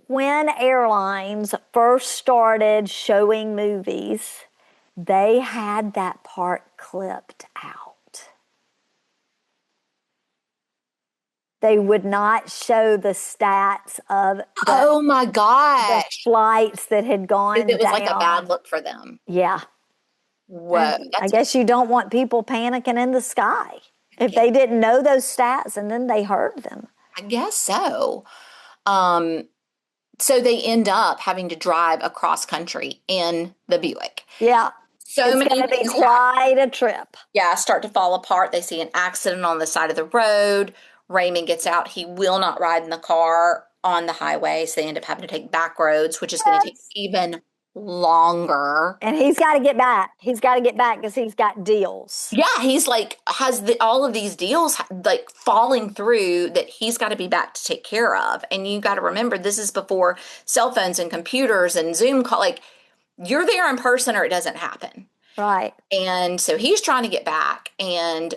airlines first started showing movies, they had that part clipped out. They would not show the stats of Oh my the gosh. flights that had gone It was like a bad down. look for them. Yeah. Whoa. I That's guess you don't want people panicking in the sky if they didn't know those stats and then they heard them. I guess so. Um, so they end up having to drive across country in the Buick. Yeah. So It's many going to be things happen. quite a trip. Yeah, start to fall apart. They see an accident on the side of the road. Raymond gets out. He will not ride in the car on the highway, so they end up having to take back roads, which is going to take Yes. even longer. And he's got to get back. He's got to get back because he's got deals. Yeah, he's like has all of these deals like falling through that he's got to be back to take care of. And you got to remember this is before cell phones and computers and Zoom call. Like you're there in person or it doesn't happen. Right. And so he's trying to get back, and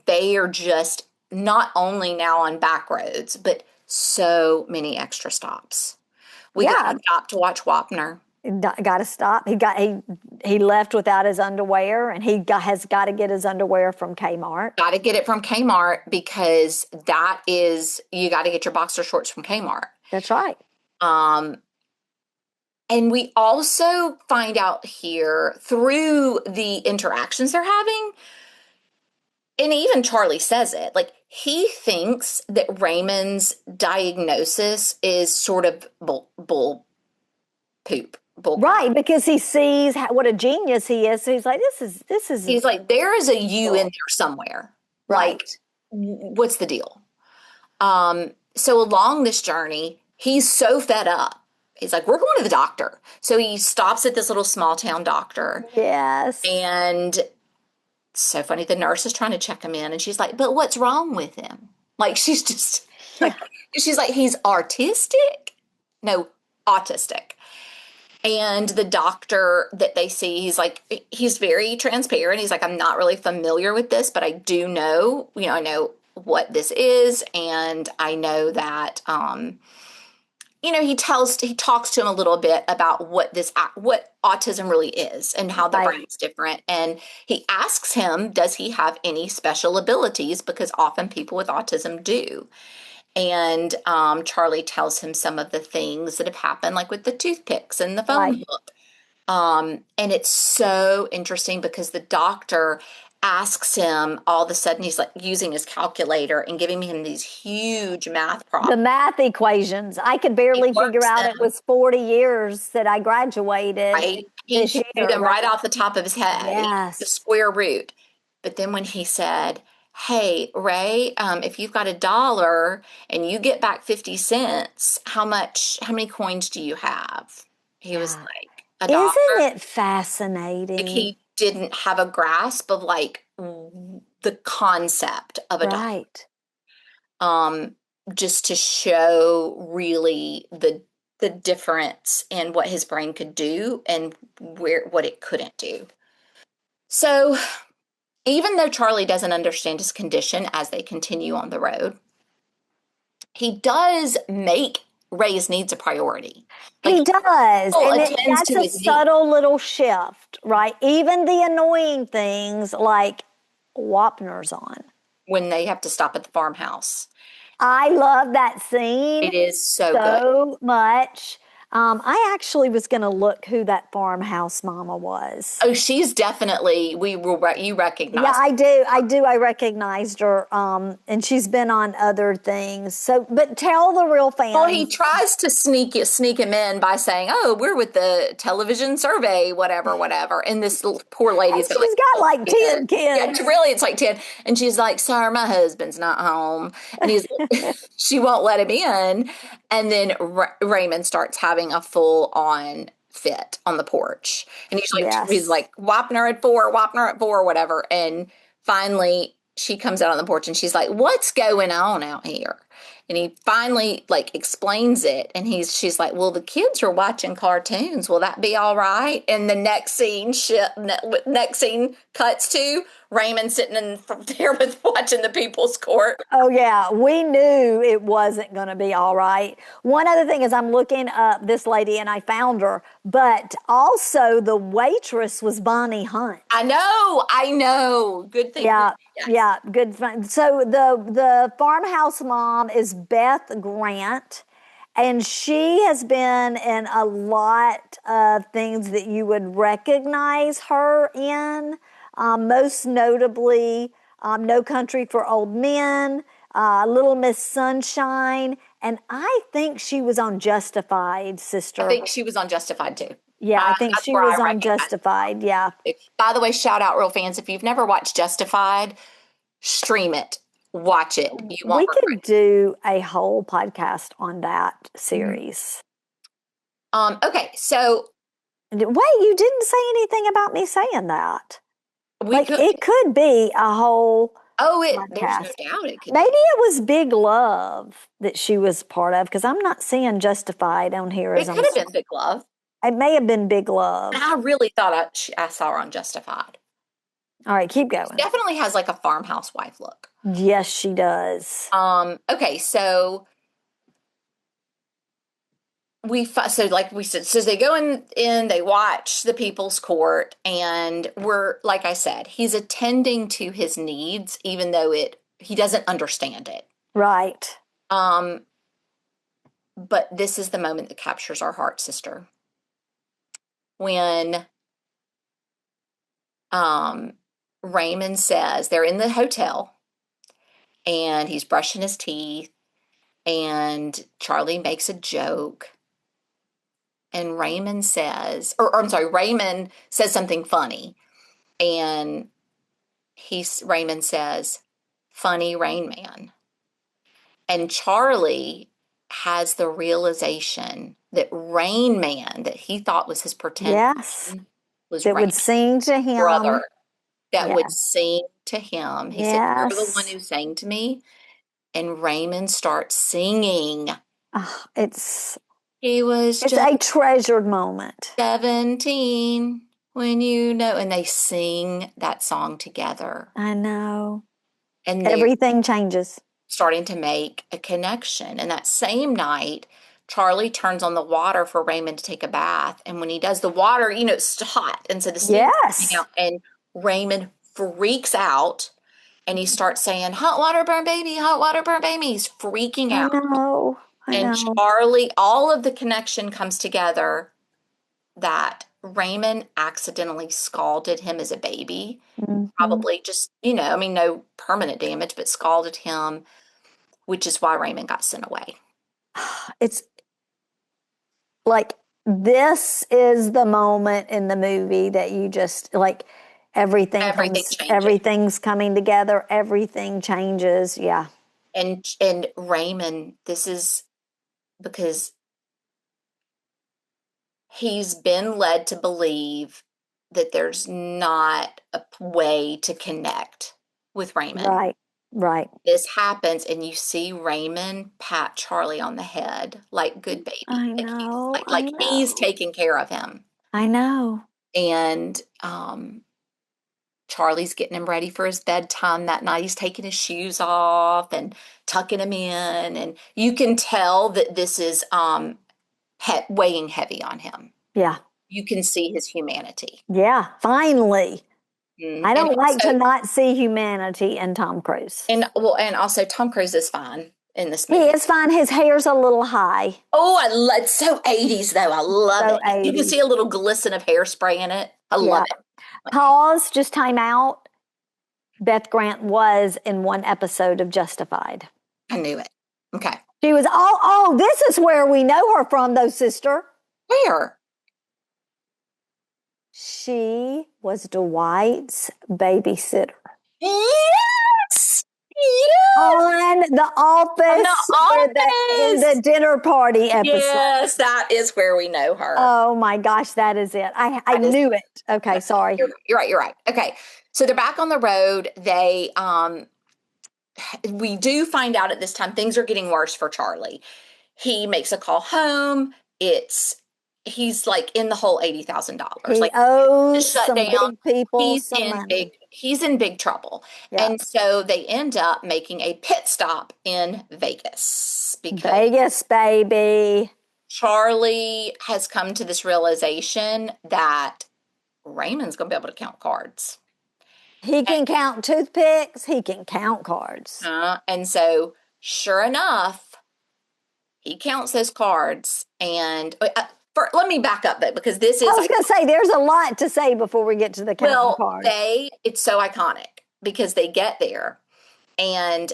they are just not only now on back roads, but so many extra stops. We got Yeah. to stop to watch Wapner. Got to stop. He left without his underwear, and has got to get his underwear from Kmart. Got to get it from Kmart because that is you got to get your boxer shorts from Kmart. That's right. And we also find out here through the interactions they're having, and even Charlie says it, like he thinks that Raymond's diagnosis is sort of bull poop. Bull Right, because he sees what a genius he is. So he's like, this is. He's like, there is a you in there somewhere. Right. Like, what's the deal? So along this journey, he's so fed up. He's like, we're going to the doctor. So he stops at this little small town doctor. Yes. And so funny, the nurse is trying to check him in, and she's like, but what's wrong with him? Like, she's just, like, she's like, he's artistic? No, autistic. And the doctor that they see, he's like, he's very transparent. He's like, I'm not really familiar with this, but I do know, I know what this is. And I know that, he talks to him a little bit about what autism really is and how the Right. brain's different. And he asks him, does he have any special abilities? Because often people with autism do. And Charlie tells him some of the things that have happened, like with the toothpicks and the phone Right. book. And it's so interesting because the doctor asks him all of a sudden, he's like using his calculator and giving him these huge math The problems. math equations. I could barely He works figure out them. it was 40 years that I graduated Right? He this knew year. them right off the top of his head, the Yes. square root. But then when he said, hey, Ray, if you've got $1 and you get back 50 cents, how many coins do you have? He was Yeah. like, $1. Isn't it Like fascinating? he didn't have a grasp of like the concept of $1. Right. Just to show really the difference in what his brain could do and what it couldn't do. So even though Charlie doesn't understand his condition as they continue on the road, he does make Ray's needs a priority. Like, He does. still And attends that's to a his needs. subtle little shift, right? Even the annoying things like Wapner's on. When they have to stop at the farmhouse. I love that scene It is so good. so much. I actually was going to look who that farmhouse mama was. Oh, she's definitely, you recognize. Yeah, I do. I recognized her. And she's been on other things. So, but tell the real fans. Well, he tries to sneak him in by saying, "Oh, we're with the television survey, whatever." And this poor lady's she's got like 10 kids. Yeah, really, it's like 10. And she's like, "Sir, my husband's not home," and she won't let him in. And then Raymond starts having a full-on fit on the porch, and he's like, Wapner at 4, whatever. And finally, she comes out on the porch, and she's like, "What's going on out here?" And he finally like explains it, and she's like, "Well, the kids are watching cartoons. Will that be all right?" And the next scene cuts to Raymond sitting in from there with watching the People's Court. Oh, yeah. We knew it wasn't going to be all right. One other thing is I'm looking up this lady and I found her, but also the waitress was Bonnie Hunt. I know. Good thing. Yeah. Yes. Yeah. Good fun. So the farmhouse mom is Beth Grant, and she has been in a lot of things that you would recognize her in. Most notably, No Country for Old Men, Little Miss Sunshine, and I think she was on Justified, I sister. think she was on Justified too. Yeah, I think That's she where I was on recognize her. Justified. Yeah. By the way, shout out, real fans, if you've never watched Justified, stream it, watch it. You won't We regret could do a whole podcast on that it. series. Okay, so Wait, you didn't say anything about me saying that. we Like, could. it could be a whole There's no podcast. doubt it could Maybe be. it was Big Love that she was part of, because I'm not seeing Justified on here as It I'm. could have been Big Love. It may have been Big And Love. I really thought I saw her on Justified. All right, keep going. Definitely has like a farmhouse wife look. Yes, she does. Okay, so like we said, so they go in, they watch the People's Court, and like I said, he's attending to his needs, even though he doesn't understand it. Right. But this is the moment that captures our heart, sister. When Raymond says they're in the hotel and he's brushing his teeth, and Charlie makes a joke, and Raymond says something funny, and Raymond says, "Funny Rain Man." And Charlie has the realization that Rain Man, that he thought was his pretend Yes. was That would Raymond's sing to him. brother that would Yes. sing to him. He said, "You're the one Yes. who sang to me." And Raymond starts singing. Oh, it's He was just a treasured moment. 17 when and they sing that song together. I know. And Everything changes. starting to make a connection. And that same night, Charlie turns on the water for Raymond to take a bath. And when he does, the water, it's hot. And so the steam is coming out, and Raymond freaks out, and he starts saying, "Hot water burn baby, hot water burn baby." He's freaking out. I And know. Charlie, all of the connection comes together that Raymond accidentally scalded him as a baby. Mm-hmm. Probably just, no permanent damage, but scalded him, which is why Raymond got sent away. It's like, this is the moment in the movie that you just like everything's coming together, everything changes. Yeah. And Raymond, this is because he's been led to believe that there's not a way to connect with Raymond. Right. This happens, and you see Raymond pat Charlie on the head like, "Good baby." I know. Like he's taking care of him. I know. And Charlie's getting him ready for his bedtime that night. He's taking his shoes off and tucking him in, and you can tell that this is weighing heavy on him. Yeah. You can see his humanity. Yeah, finally. I don't like also, to not see humanity in Tom Cruise. And also Tom Cruise is fine in this movie. He is fine. His hair's a little high. Oh, it's so 80s though. I love it. 80s. You can see a little glisten of hairspray in it. I love it. Pause, just time out. Beth Grant was in one episode of Justified. I knew it. Okay. She was, this is where we know her from, though, sister. Where? She was Dwight's babysitter. Yes! On The Office. In the dinner party episode. Yes, that is where we know her. Oh my gosh, that is it. I knew it. Okay, sorry. You're right. Okay. So they're back on the road. They we do find out at this time things are getting worse for Charlie. He makes a call home. He's like in the whole $80,000. He Like the owes some shutdown. big people some money. He's in big trouble. Yeah. And so they end up making a pit stop in Vegas because Vegas, baby. Charlie has come to this realization that Raymond's going to be able to count cards. He can count toothpicks. He can count cards. And so, sure enough, he counts those cards. And let me back up though, because this is. I was going to say, there's a lot to say before we get to the counting cards. It's so iconic because they get there and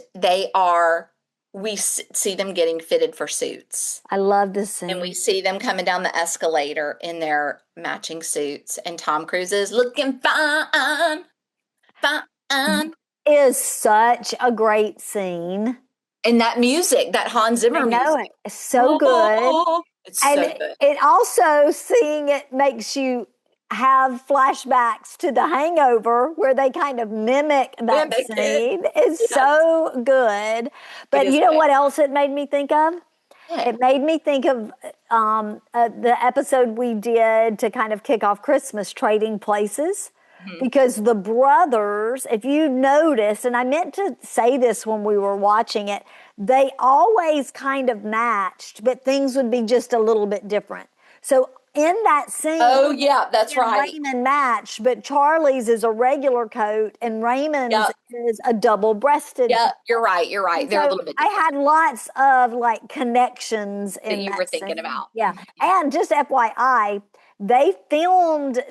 we see them getting fitted for suits. I love this scene. And we see them coming down the escalator in their matching suits. And Tom Cruise is looking fine. Fine. Is such a great scene. And that music, that Hans Zimmer music. It's so good. It's so good. It also, seeing it makes you have flashbacks to The Hangover where they kind of mimic that scene. It's so good. But you know what else it made me think of? Yeah. It made me think of the episode we did to kind of kick off Christmas, Trading Places. Because the brothers, if you notice, and I meant to say this when we were watching it, they always kind of matched, but things would be just a little bit different. So in that scene, oh yeah, that's right. Raymond matched, but Charlie's is a regular coat and Raymond's is a double-breasted. Yeah, you're right. You're right. They're a little bit different. I had lots of like connections in that you were thinking scene. about. Yeah, and just FYI. They filmed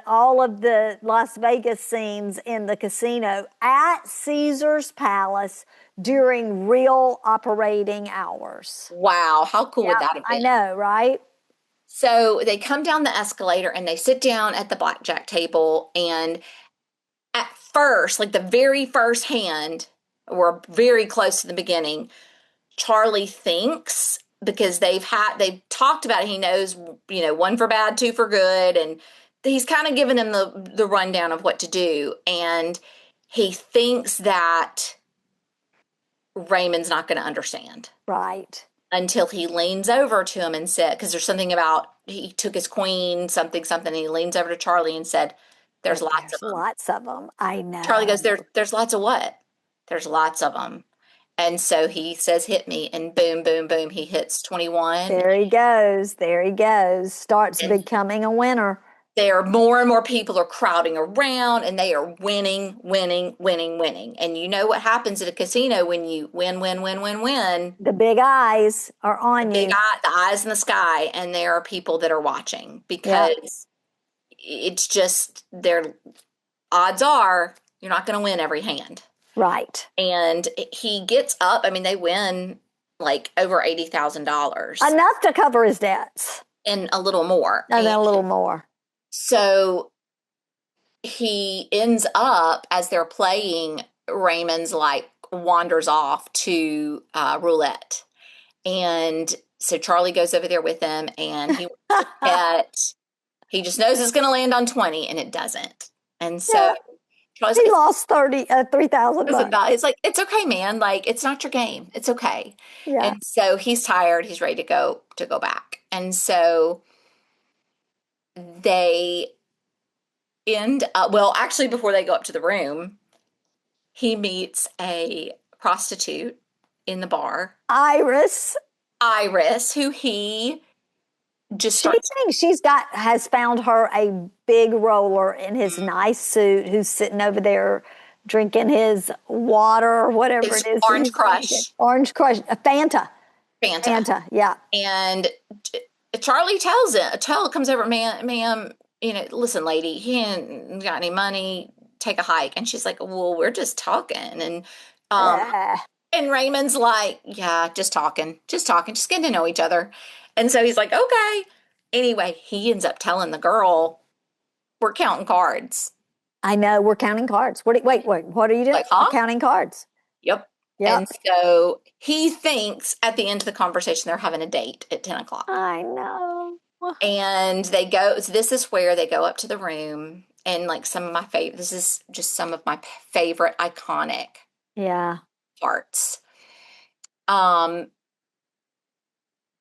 all of the Las Vegas scenes in the casino at Caesar's Palace during real operating hours. Wow, how cool would that have been? I know, right? So they come down the escalator and they sit down at the blackjack table. And at first, like the very first hand, we're very close to the beginning, Charlie thinks, because they've talked about it. He knows, one for bad, two for good. And he's kind of given him the rundown of what to do. And he thinks that Raymond's not going to understand. Right. Until he leans over to him and said, because there's something about, he took his queen, something, and he leans over to Charlie and said, there's lots of them. Lots of them. I know. Charlie goes, there's lots of what? There's lots of them. And so he says, hit me. And boom, boom, boom. He hits 21. There he goes. Starts becoming a winner. More and more people are crowding around and they are winning. And you know what happens at a casino when you win. The big eyes are on you. The eyes in the sky. And there are people that are watching because it's just odds are you're not going to win every hand. Right. And he gets up. I mean, they win like over $80,000. Enough to cover his debts. And a little more. And then a little more. So he ends up, as they're playing, Raymond's like wanders off to roulette. And so Charlie goes over there with him and he he just knows it's going to land on 20 and it doesn't. And so he lost $3,000. It's like, it's okay, man. Like, it's not your game. It's okay. Yeah. And so he's tired. He's ready to go back. And so they end up, actually, before they go up to the room, he meets a prostitute in the bar. Iris, who he just she thinks has found her a big roller in his nice suit who's sitting over there drinking his water or whatever it is. Orange Crush. Orange Crush. Fanta, yeah. And Charlie comes over, ma'am, listen, lady, he ain't got any money, take a hike. And she's like, well, we're just talking. And and Raymond's like, yeah, just talking, just getting to know each other. And so he's like, okay. Anyway, he ends up telling the girl, we're counting cards. I know, we're counting cards. Wait, what are you doing? Like, huh? We're counting cards. Yep. And so he thinks at the end of the conversation, they're having a date at 10 o'clock. I know. And they go, so this is where they go up to the room. And like this is just some of my favorite iconic parts. Um,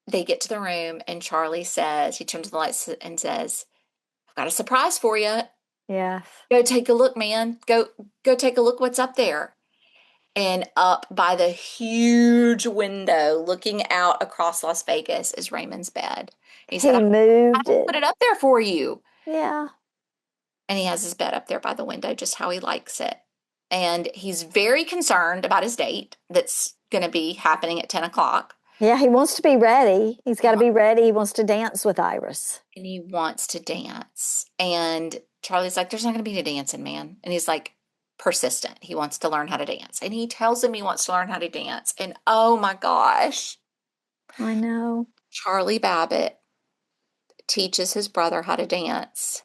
they get to the room and Charlie says, he turns on the lights and says, I've got a surprise for you. Yes. Go take a look, man. Go take a look what's up there. And up by the huge window looking out across Las Vegas is Raymond's bed. He said, He I moved it. put it up there for you. Yeah. And he has his bed up there by the window just how he likes it. And he's very concerned about his date that's going to be happening at 10 o'clock. Yeah, he wants to be ready. He's got to be ready. He wants to dance with Iris. And he wants to dance. And Charlie's like, there's not going to be any dancing, man. And he's like, persistent. He wants to learn how to dance. And he tells him he wants to learn how to dance. And oh my gosh, I know. Charlie Babbitt teaches his brother how to dance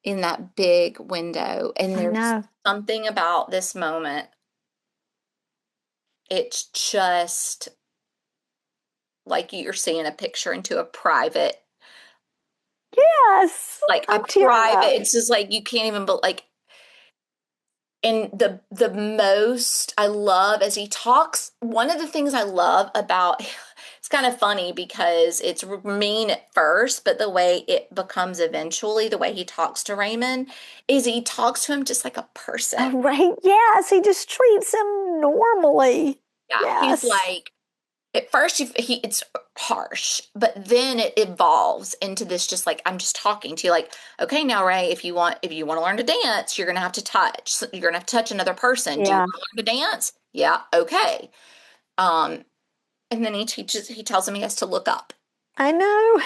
in that big window. And I there's know. something about this moment. It's just like you're seeing a picture into a private, Yes. like a I'm tearing private, up. it's just like you can't even, but like, and the most I love as he talks, one of the things I love about, it's kind of funny because it's mean at first, but the way it becomes eventually, the way he talks to Raymond is he talks to him just like a person. Oh, right. Yes. He just treats him normally. Yeah, he's Yes. like, at first it's harsh, but then it evolves into this just like I'm just talking to you like, okay, now Ray, if you want to learn to dance, you're gonna have to touch. You're gonna have to touch another person. Do you Yeah. want to learn to dance? Yeah, okay. Um, and then he tells him he has to look up. I know.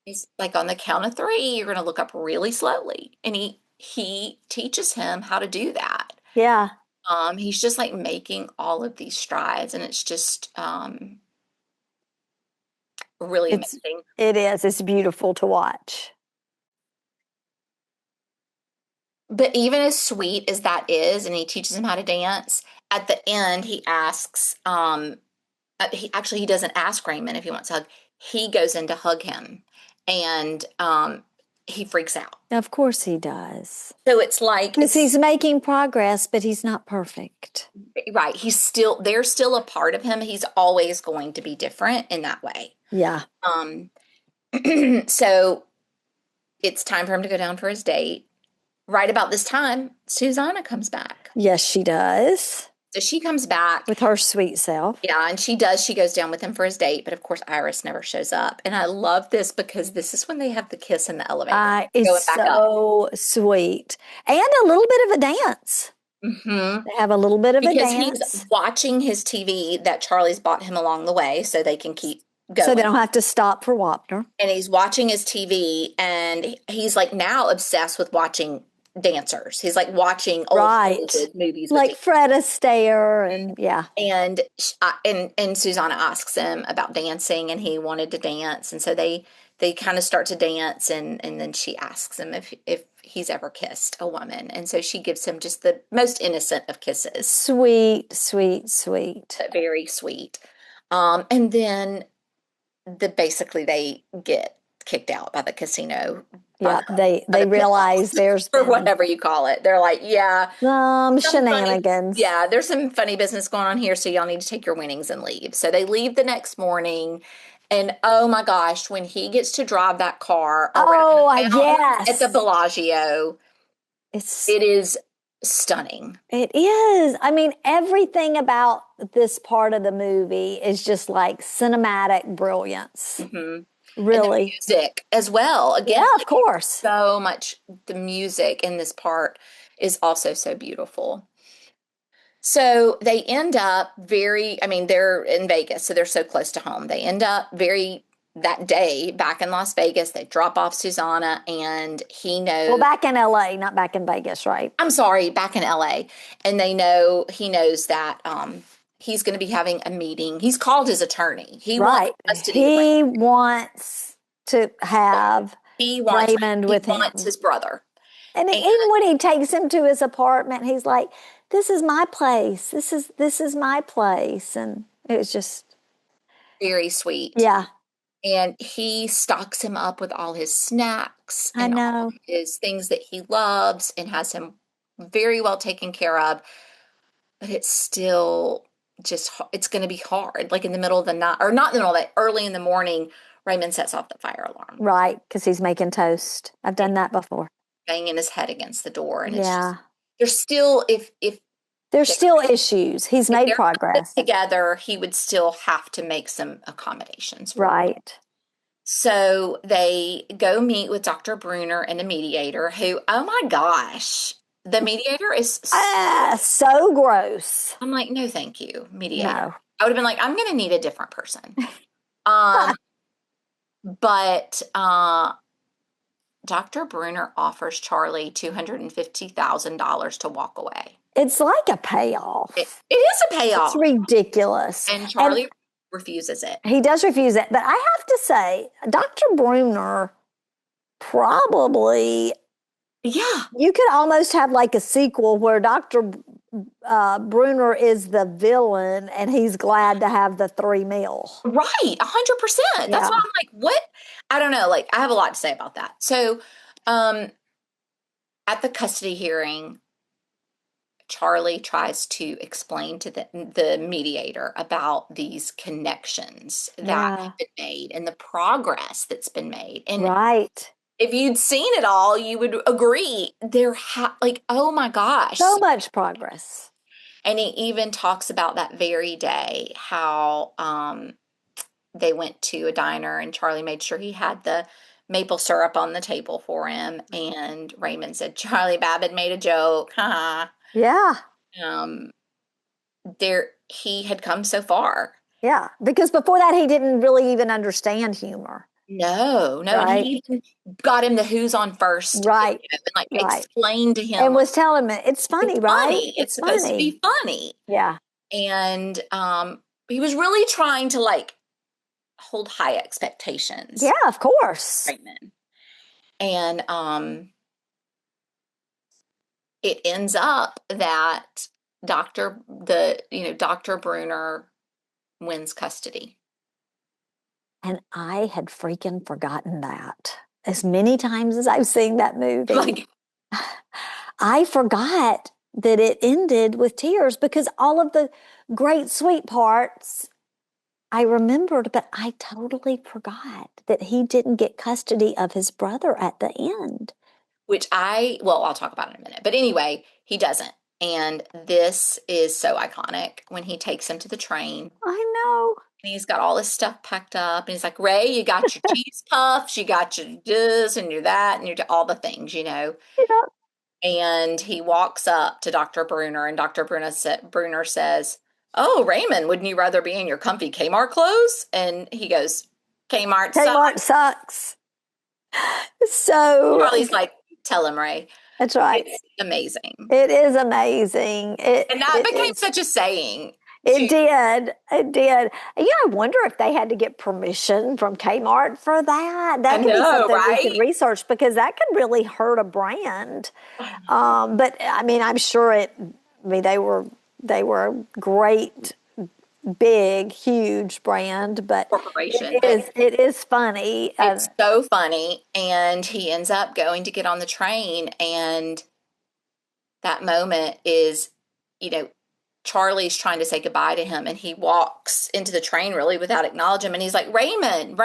He's like on the count of three, you're gonna look up really slowly. And he teaches him how to do that. Yeah. He's just like making all of these strides, and it's just really amazing. It is. It's beautiful to watch. But even as sweet as that is, and he teaches him how to dance, at the end he asks, he doesn't ask Raymond if he wants a hug. He goes in to hug him, and he freaks out. Of course he does. So it's like Because he's making progress, but he's not perfect. right. There's still a part of him. He's always going to be different in that way. Yeah. So it's time for him to go down for his date. Right about this time, Susanna comes back. Yes, she does. So she comes back. With her sweet self. Yeah, and she does. She goes down with him for his date, but of course Iris never shows up. And I love this because this is when they have the kiss in the elevator. It's so sweet. And a little bit of a dance. Mm-hmm. They have a little bit of a Because dance. he's watching his TV that Charlie's bought him along the way so they can keep going. So they don't have to stop for Wapner. And he's watching his TV, and he's like now obsessed with watching dancers. He's like watching old movies, like Fred Astaire, and yeah. And Susanna asks him about dancing, and he wanted to dance, and so they kind of start to dance, and then she asks him if he's ever kissed a woman, and so she gives him just the most innocent of kisses. Sweet, sweet, sweet. Very sweet. And then basically they get kicked out by the casino. Yeah, they realize there's or whatever you call it. They're like, yeah, some shenanigans. There's some funny business going on here, so y'all need to take your winnings and leave. So they leave the next morning, and oh my gosh, when he gets to drive that car around yes, at the Bellagio, it is stunning. It is. I mean, everything about this part of the movie is just like cinematic brilliance. Mm-hmm. Really. And the music as well. Again, yeah, of course. So much. The music in this part is also so beautiful. So they end up they're in Vegas, so they're so close to home. They end up that day back in Las Vegas. They drop off Susanna, and he knows. Well, back in LA, not back in Vegas, right? I'm sorry, back in LA. And he knows that he's going to be having a meeting. He's called his attorney. He wants to have Raymond with him. He wants his brother. And even when he takes him to his apartment, he's like, "This is my place. This is my place." And it was just very sweet. Yeah. And he stocks him up with all his snacks and all his things that he loves, and has him very well taken care of. but it's still just, it's going to be hard. Like in the middle of the night, or not in the middle of the night, early in the morning, Raymond sets off the fire alarm. Right, because he's making toast. I've done that before. Banging his head against the door. And it's just, Yeah. there's still, if There's they're, still issues. He's if made they're progress. together, he would still have to make some accommodations for it. Right. So they go meet with Dr. Bruner and the mediator, who, oh my gosh, the mediator is, So gross. I'm like, no, thank you, mediator. No. I would have been like, I'm going to need a different person. But Dr. Bruner offers Charlie $250,000 to walk away. It's like a payoff. It is a payoff. It's ridiculous. And Charlie refuses it. He does refuse it. But I have to say, Dr. Bruner probably, Yeah. you could almost have like a sequel where Dr. Bruner is the villain and he's glad to have the $3 million. Right. 100%. That's Yeah. what I'm like, what? I don't know. Like, I have a lot to say about that. So, at the custody hearing, Charlie tries to explain to the mediator about these connections that have been made and the progress that's been made. And Right. if you'd seen it all, you would agree like, oh my gosh. So much progress. And he even talks about that very day how they went to a diner and Charlie made sure he had the maple syrup on the table for him. And Raymond said, Charlie Babbitt made a joke. Haha. Yeah. He had come so far. Yeah. Because before that, he didn't really even understand humor. No. Right. And he even got him the Who's On First. Right. And like explained to him. And was telling him, it's funny, right? Funny. It's supposed to be funny. Yeah. And he was really trying to like hold high expectations. Yeah, of course. Raymond. And it ends up that Dr. Bruner wins custody. And I had freaking forgotten that. As many times as I've seen that movie, Like, I forgot that it ended with tears because all of the great sweet parts I remembered, but I totally forgot that he didn't get custody of his brother at the end. Which I'll talk about in a minute. But anyway, he doesn't. And this is so iconic when he takes him to the train. I know. And he's got all his stuff packed up. And he's like, Ray, you got your cheese puffs, you got your this and your that, and all the things, Yeah. And he walks up to Dr. Bruner, and Dr. Bruner says, oh, Raymond, wouldn't you rather be in your comfy Kmart clothes? And he goes, Kmart sucks. So Charlie's like, tell him, Ray. That's right. It's amazing. It is amazing. And that became such a saying. It did. I wonder if they had to get permission from Kmart for that. That could be something we could research because that could really hurt a brand. But I mean, I'm sure they were a great, big, huge brand, but corporation. It is funny. It's so funny. And he ends up going to get on the train, and that moment is, Charlie's trying to say goodbye to him, and he walks into the train really without acknowledging him, and he's like, Raymond,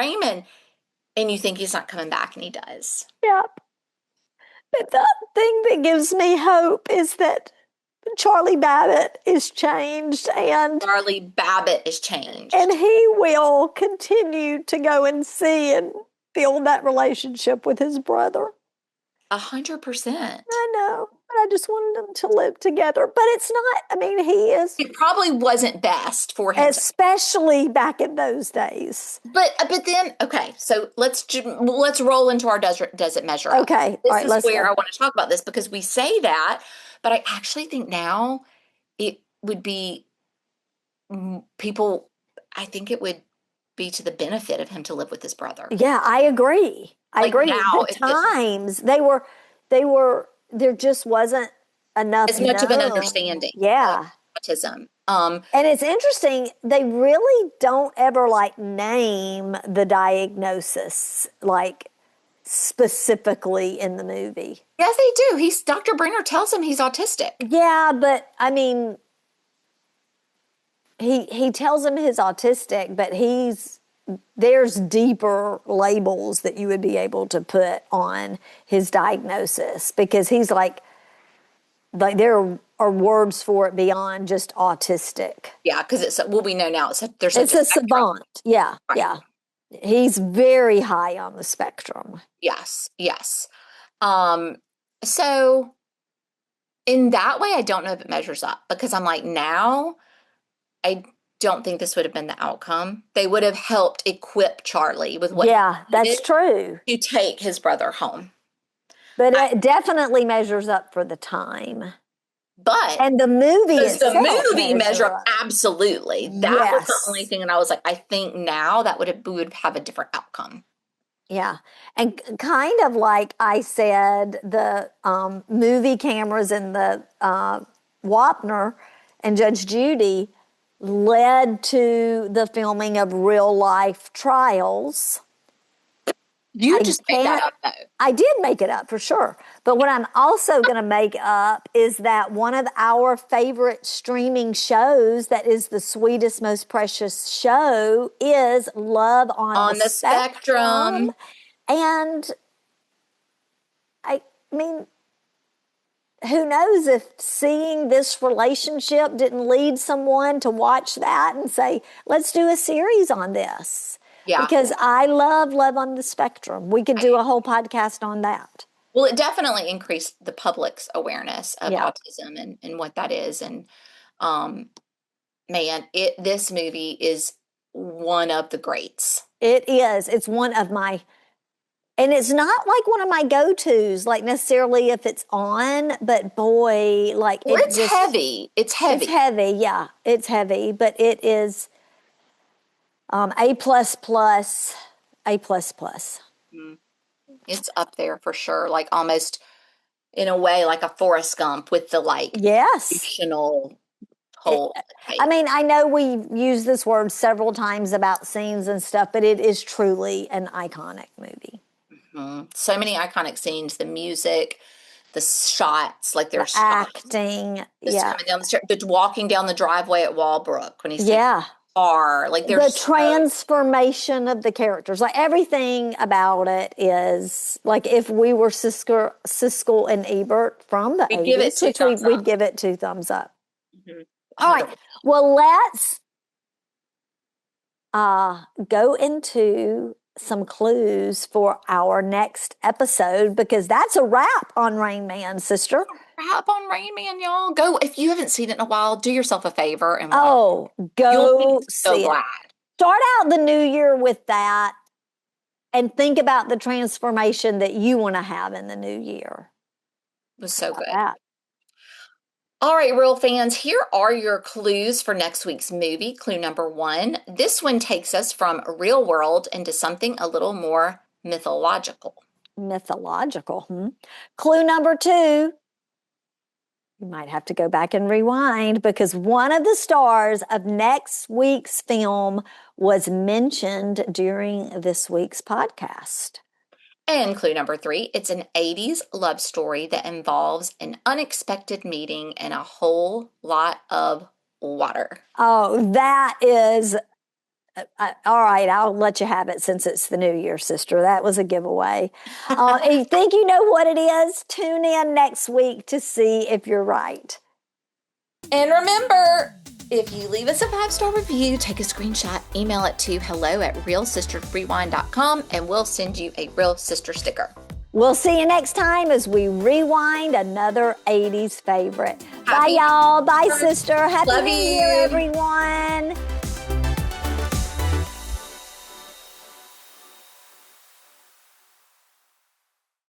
and you think he's not coming back, and he does. Yep. But the thing that gives me hope is that Charlie Babbitt is changed, and he will continue to go and see and build that relationship with his brother. 100%. I know, but I just wanted them to live together. But it's not. I mean, it probably wasn't best for him, especially back in those days. But then, okay, so let's roll into our does it measure up. Okay, this is where I want to talk about this, because we say that, but I actually think now it would be people. I think it would be to the benefit of him to live with his brother. Yeah, I agree. I agree. Now, at times there just wasn't enough as much of an understanding. Yeah. Of autism. And it's interesting, they really don't ever name the diagnosis specifically in the movie. Yes, they do. Dr. Bruner tells him he's autistic. Yeah, but I mean, he tells him he's autistic, but there's deeper labels that you would be able to put on his diagnosis, because he's like there are words for it beyond just autistic. Yeah, because we know now there's it's a savant. Yeah, right. Yeah. He's very high on the spectrum. Yes. So in that way, I don't know if it measures up, because I'm like, now I don't think this would have been the outcome. They would have helped equip Charlie with what that's true, to take his brother home. But it definitely measures up for the time. And the movie measure up. Absolutely. That was the only thing. And I was like, I think now we would have a different outcome. Yeah. And kind of like I said, the movie cameras in the Wapner and Judge Judy led to the filming of real life trials. You just made that up, though. I did make it up, for sure. But what I'm also going to make up is that one of our favorite streaming shows that is the sweetest, most precious show is Love on the Spectrum. And I mean, who knows if seeing this relationship didn't lead someone to watch that and say, let's do a series on this. Yeah. Because I love Love on the Spectrum. We could do a whole podcast on that. Well, it definitely increased the public's awareness of autism and what that is. And man, this movie is one of the greats. It is. It's one of my, and it's not like one of my go-tos, like necessarily if it's on, but boy, like it's heavy. It's heavy. It's heavy, yeah. It's heavy, but it is A++. Mm. It's up there for sure. Like almost in a way like a Forrest Gump with the fictional whole. I mean, I know we use this word several times about scenes and stuff, but it is truly an iconic movie. Mm-hmm. So many iconic scenes, the music, the shots, like there's acting. Coming down the stairs, walking down the driveway at Walbrook when he's car, like there's the transformation of the characters, like everything about it is like if we were Siskel and Ebert from the 80s, we'd give it 2 thumbs up. Mm-hmm. All right, well, let's go into some clues for our next episode, because that's a wrap on Rain Man, sister. Wrap on Rain Man, y'all. Go, if you haven't seen it in a while, do yourself a favor and go see it. Start out the new year with that and think about the transformation that you want to have in the new year. It was so good. All right, Real fans, here are your clues for next week's movie. Clue number 1. This one takes us from real world into something a little more mythological. Clue number 2. You might have to go back and rewind, because one of the stars of next week's film was mentioned during this week's podcast. And clue number 3, it's an 80s love story that involves an unexpected meeting and a whole lot of water. Oh, that is... all right, I'll let you have it since it's the new year, sister. That was a giveaway. If you think you know what it is, tune in next week to see if you're right. And remember, if you leave us a 5-star review, take a screenshot, email it to hello@realsistersrewind.com, and we'll send you a Real Sister sticker. We'll see you next time as we rewind another 80s favorite. Bye, y'all. Bye, sister. Happy New Year, everyone.